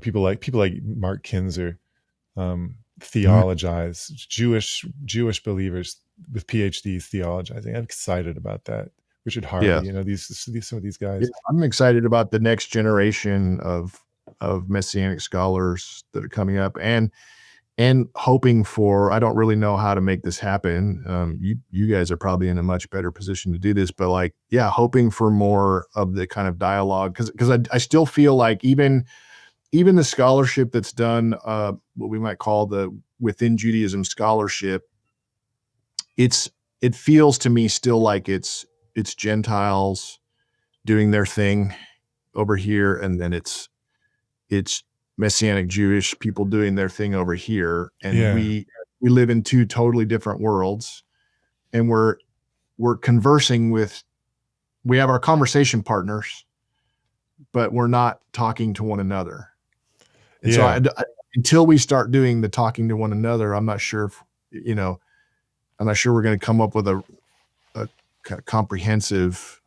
people like Mark Kinzer theologize, Jewish believers with PhDs theologizing. I'm excited about that. Richard Harvey, some of these guys. Yeah, I'm excited about the next generation of Messianic scholars that are coming up, and hoping for, I don't really know how to make this happen. You guys are probably in a much better position to do this, but like, hoping for more of the kind of dialogue, because I still feel like even the scholarship that's done, what we might call the within Judaism scholarship, it feels to me still like it's Gentiles doing their thing over here, and then it's Messianic Jewish people doing their thing over here, and we live in two totally different worlds, and we're conversing with, we have our conversation partners, but we're not talking to one another. And so until we start doing the talking to one another, I'm not sure we're going to come up with a kind of comprehensive,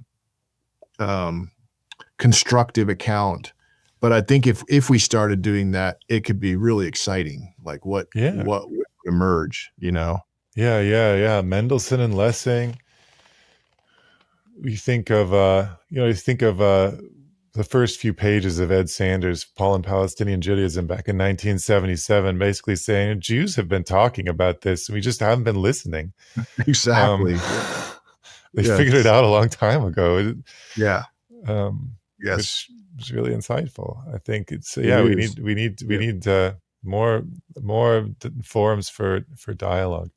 constructive account. But I think if we started doing that, it could be really exciting. Like what would emerge, Yeah. Mendelssohn and Lessing. You think of the first few pages of Ed Sanders' Paul and Palestinian Judaism back in 1977, basically saying Jews have been talking about this, and we just haven't been listening. Exactly. They figured it out a long time ago. Yes. Which was really insightful. I think it's we need more forums for dialogue.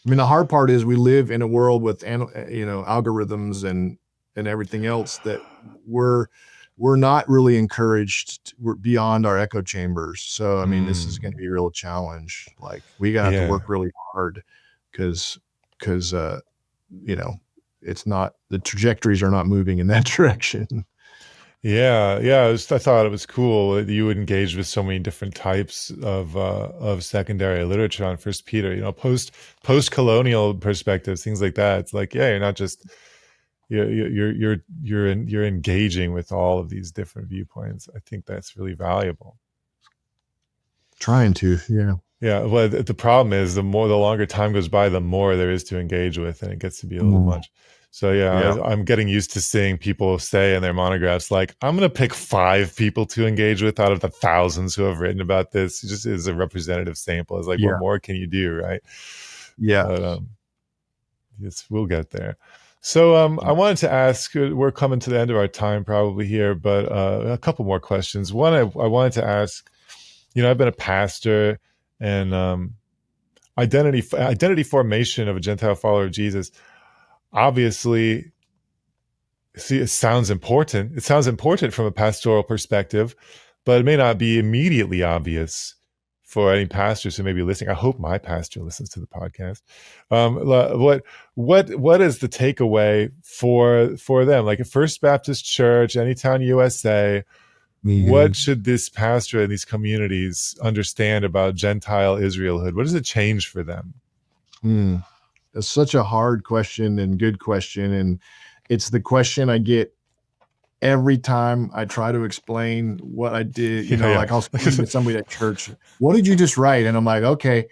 I mean, the hard part is we live in a world with algorithms and everything else that we're not really encouraged. We're beyond our echo chambers. So I mean, this is going to be a real challenge. Like we got to have to work really hard because it's not, the trajectories are not moving in that direction. Yeah. I thought it was cool that you would engage with so many different types of secondary literature on First Peter. Post colonial perspectives, things like that. It's like, yeah, you're not just you're engaging with all of these different viewpoints. I think that's really valuable. Trying to, yeah. Yeah, well, the problem is the longer time goes by, the more there is to engage with, and it gets to be a little much. So Yeah. I'm getting used to seeing people say in their monographs, like, I'm going to pick 5 people to engage with out of the thousands who have written about this. It just is a representative sample. It's like, what Yeah. more can you do, right? Yeah. But we'll get there. So I wanted to ask, we're coming to the end of our time probably here, but a couple more questions. One, I wanted to ask, I've been a pastor, and identity formation of a Gentile follower of Jesus, obviously, it sounds important. It sounds important from a pastoral perspective, but it may not be immediately obvious for any pastors who may be listening. I hope my pastor listens to the podcast. What is the takeaway for them? Like at First Baptist Church, Anytown, USA, what should this pastor in these communities understand about Gentile Israelhood? What does it change for them? That's such a hard question and good question. And it's the question I get every time I try to explain what I did. Like I'll speak to somebody at church. What did you just write? And I'm like, okay,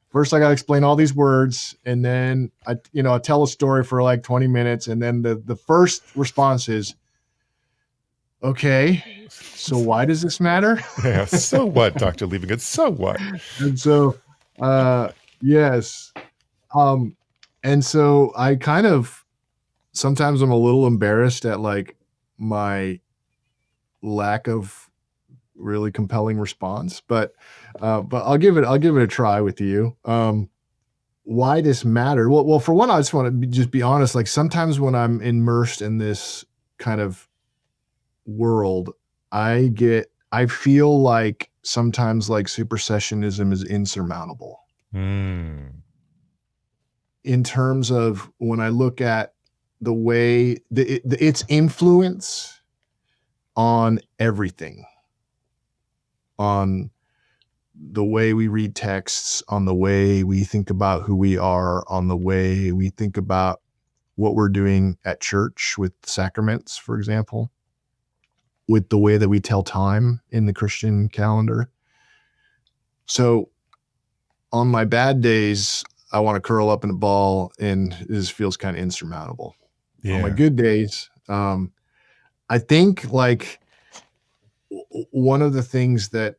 first I got to explain all these words. And then I tell a story for like 20 minutes. And then the first response is, okay, so why does this matter? Yeah. So what, Dr. Liebengood? So what? And so, yes. And so I kind of, sometimes I'm a little embarrassed at like my lack of really compelling response, but I'll give it a try with you. Why this matter? Well, for one, I just want to be honest. Like sometimes when I'm immersed in this kind of world, I feel like sometimes like supersessionism is insurmountable. In terms of when I look at the way its influence on everything, on the way we read texts, on the way we think about who we are, on the way we think about what we're doing at church with sacraments, for example, with the way that we tell time in the Christian calendar. So on my bad days, I want to curl up in a ball, and this feels kind of insurmountable. Yeah. On my good days, I think like one of the things that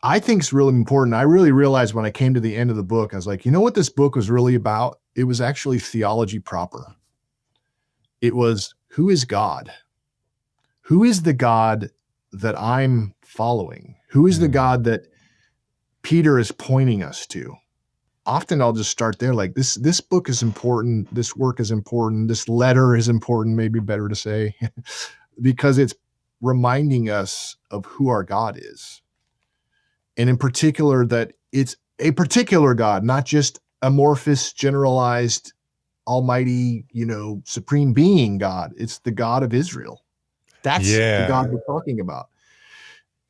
I think is really important, I really realized when I came to the end of the book, I was like, you know what this book was really about? It was actually theology proper. It was, who is God? Who is the God that I'm following? Who is the God that Peter is pointing us to? Often I'll just start there, like this book is important, this work is important, this letter is important, maybe better to say, because it's reminding us of who our God is. And in particular, that it's a particular God, not just amorphous, generalized, almighty, supreme being God. It's the God of Israel. That's the God we're talking about.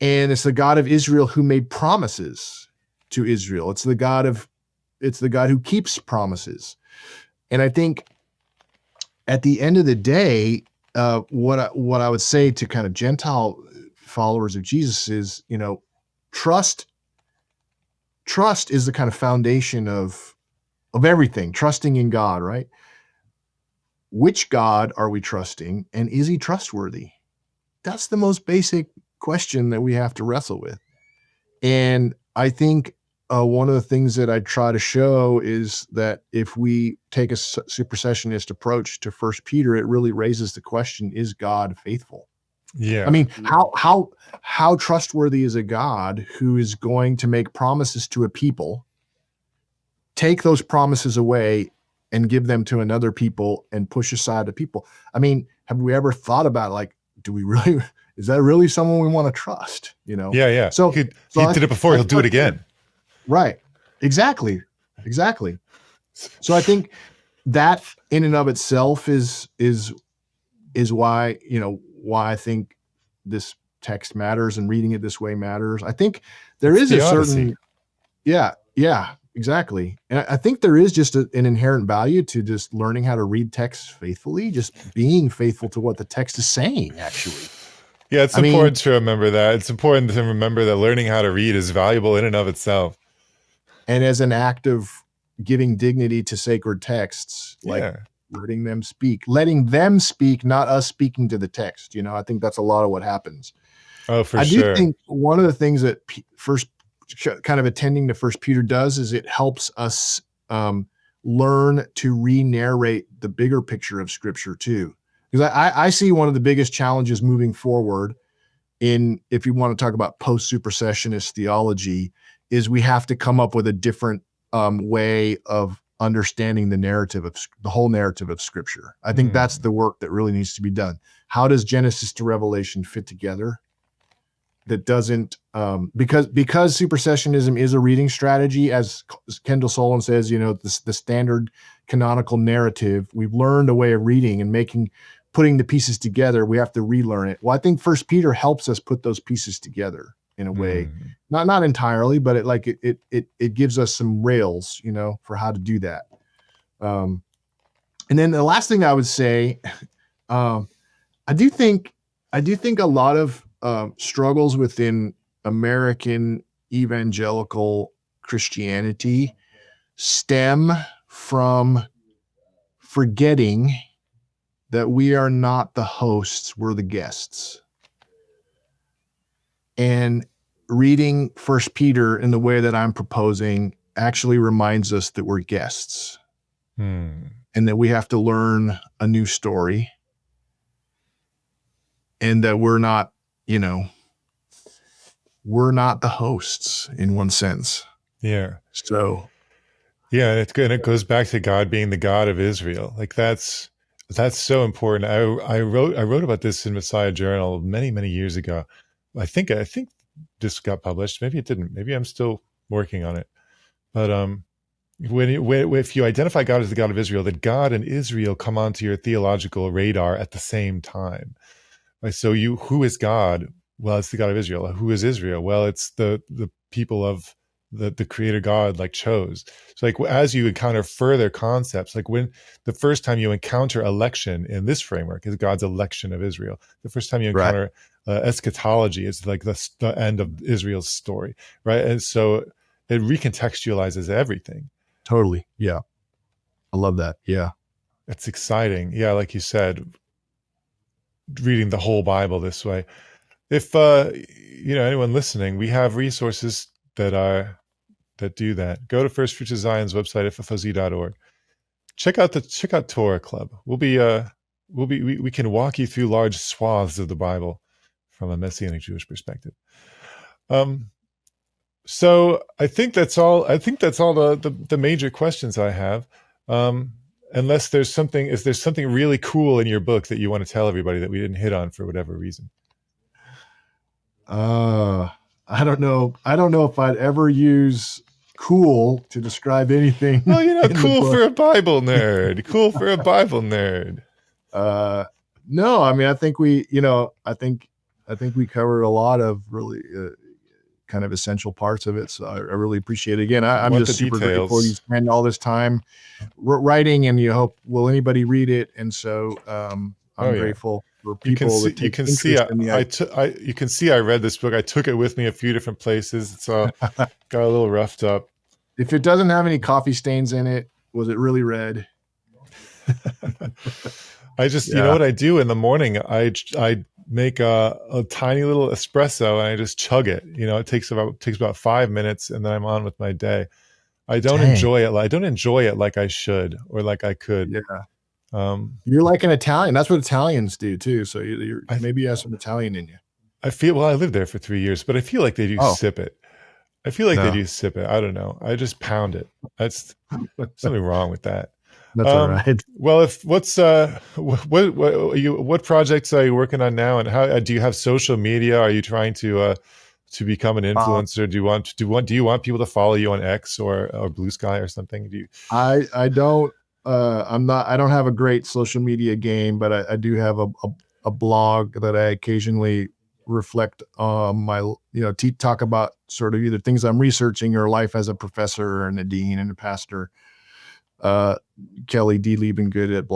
And it's the God of Israel who made promises to Israel. It's the God who keeps promises. And I think at the end of the day, what I would say to kind of Gentile followers of Jesus is, trust is the kind of foundation of everything, trusting in God, right? Which God are we trusting, and is he trustworthy? That's the most basic question that we have to wrestle with. And I think one of the things that I try to show is that if we take a supersessionist approach to First Peter, it really raises the question, is God faithful? Yeah. I mean, how trustworthy is a God who is going to make promises to a people, take those promises away and give them to another people and push aside the people? I mean, have we ever thought about, like, is that really someone we want to trust? Yeah. So he did it before, he'll do it again. Right. Exactly. So I think that in and of itself is why, why I think this text matters and reading it this way matters. I think there It's is the a certain, Odyssey. yeah, exactly. And I think there is just an inherent value to just learning how to read text faithfully, just being faithful to what the text is saying, actually. Yeah, it's I mean, important to remember that. It's important to remember that learning how to read is valuable in and of itself. and as an act of giving dignity to sacred texts, like Yeah. letting them speak, not us speaking to the text. I think that's a lot of what happens. Oh, for I do sure. think one of the things that kind of attending to First Peter does is it helps us learn to re-narrate the bigger picture of Scripture too. Because I see one of the biggest challenges moving forward if you want to talk about post-supersessionist theology, is we have to come up with a different way of understanding the whole narrative of Scripture. I think that's the work that really needs to be done. How does Genesis to Revelation fit together? That doesn't because supersessionism is a reading strategy, as Kendall Solon says, the standard canonical narrative. We've learned a way of reading and putting the pieces together. We have to relearn it. Well, I think First Peter helps us put those pieces together in a way, not entirely, but it gives us some rails, for how to do that. And then the last thing I would say, I do think a lot of struggles within American evangelical Christianity stem from forgetting that we are not the hosts, we're the guests. And reading First Peter in the way that I'm proposing actually reminds us that we're guests and that we have to learn a new story, and that we're not the hosts in one sense. Yeah. So, yeah, and it goes back to God being the God of Israel. Like that's so important. I wrote about this in Messiah Journal many, many years ago. I think this got published. Maybe it didn't. Maybe I'm still working on it. But if you identify God as the God of Israel, that God and Israel come onto your theological radar at the same time. Like, so who is God? Well, it's the God of Israel. Who is Israel? Well, it's the people of the creator God chose. So like as you encounter further concepts, like when the first time you encounter election in this framework is God's election of Israel. The first time you encounter eschatology is like the end of Israel's story, right? And so it recontextualizes everything. Totally. Yeah. I love that. Yeah. It's exciting. Yeah, like you said, reading the whole Bible this way. If anyone listening, we have resources that do that. Go to First Fruits of Zion's website, ffoz.org. Check out Torah Club. We can walk you through large swaths of the Bible from a Messianic Jewish perspective. So I think that's all. The major questions I have. Unless is there something really cool in your book that you want to tell everybody that we didn't hit on for whatever reason? I don't know if I'd ever use cool to describe anything. Well, cool for a Bible nerd. Cool for a Bible nerd. No, I mean, I think we covered a lot of really kind of essential parts of it. So I really appreciate it. Again, I'm just super grateful you spend all this time writing, and will anybody read it? And so I'm grateful for people that take interest in the you can see I read this book. I took it with me a few different places. It's got a little roughed up. If it doesn't have any coffee stains in it, was it really red? I just, you know what I do in the morning? I make a tiny little espresso and I just chug it. It takes about 5 minutes, and then I'm on with my day. I don't enjoy it. I don't enjoy it like I should or like I could. Yeah. You're like an Italian. That's what Italians do too. So maybe you have some Italian in you. I lived there for 3 years, but I feel like they do sip it. I feel like they do sip it. I don't know. I just pound it. That's something wrong with that. That's all right. Well, what projects are you working on now, and how do you have social media? Are you trying to become an influencer? Do you want people to follow you on X or Blue Sky or something? I don't. I don't have a great social media game, but I do have a blog that I occasionally reflect on my, talk about sort of either things I'm researching or life as a professor and a dean and a pastor. Kelly D. Liebengood at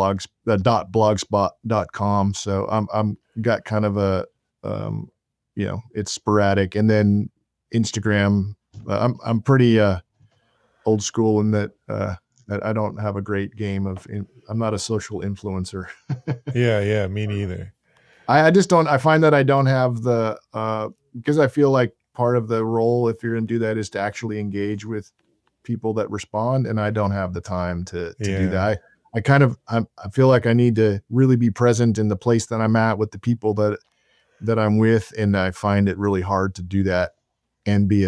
blogspot.com. So I'm got kind of a, it's sporadic. And then Instagram, I'm pretty old school in that I don't have a great game of, I'm not a social influencer. Yeah, me neither. I just don't, I find that I don't have the, because I feel like part of the role, if you're going to do that, is to actually engage with people that respond. And I don't have the time to do that. I feel like I need to really be present in the place that I'm at with the people that I'm with. And I find it really hard to do that and be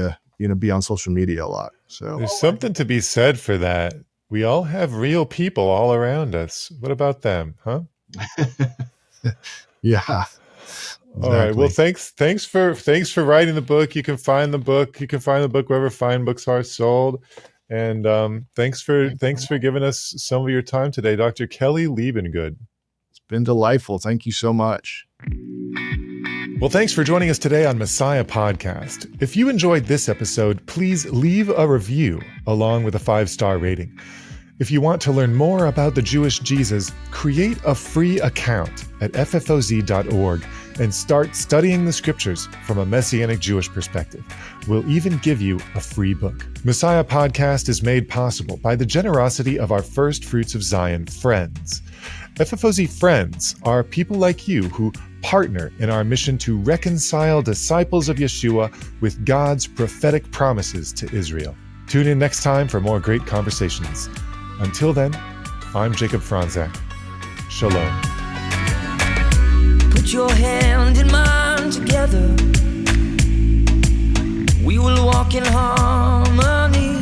on social media a lot. So there's something to be said for that. We all have real people all around us. What about them, huh? Yeah. Exactly. All right. Well, thanks for writing the book. You can find the book wherever fine books are sold. And thanks for giving us some of your time today, Dr. Kelly Liebengood. It's been delightful. Thank you so much. Well, thanks for joining us today on Messiah Podcast. If you enjoyed this episode, please leave a review along with a 5-star rating. If you want to learn more about the Jewish Jesus, create a free account at ffoz.org and start studying the scriptures from a Messianic Jewish perspective. We'll even give you a free book. Messiah Podcast is made possible by the generosity of our First Fruits of Zion friends. FFOZ friends are people like you who partner in our mission to reconcile disciples of Yeshua with God's prophetic promises to Israel. Tune in next time for more great conversations. Until then, I'm Jacob Franzak. Shalom. Put your hand in mine together. We will walk in harmony.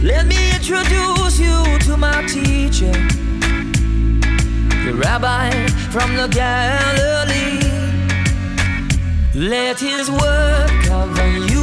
Let me introduce you to my teacher, the rabbi from the Galilee. Let his word cover you.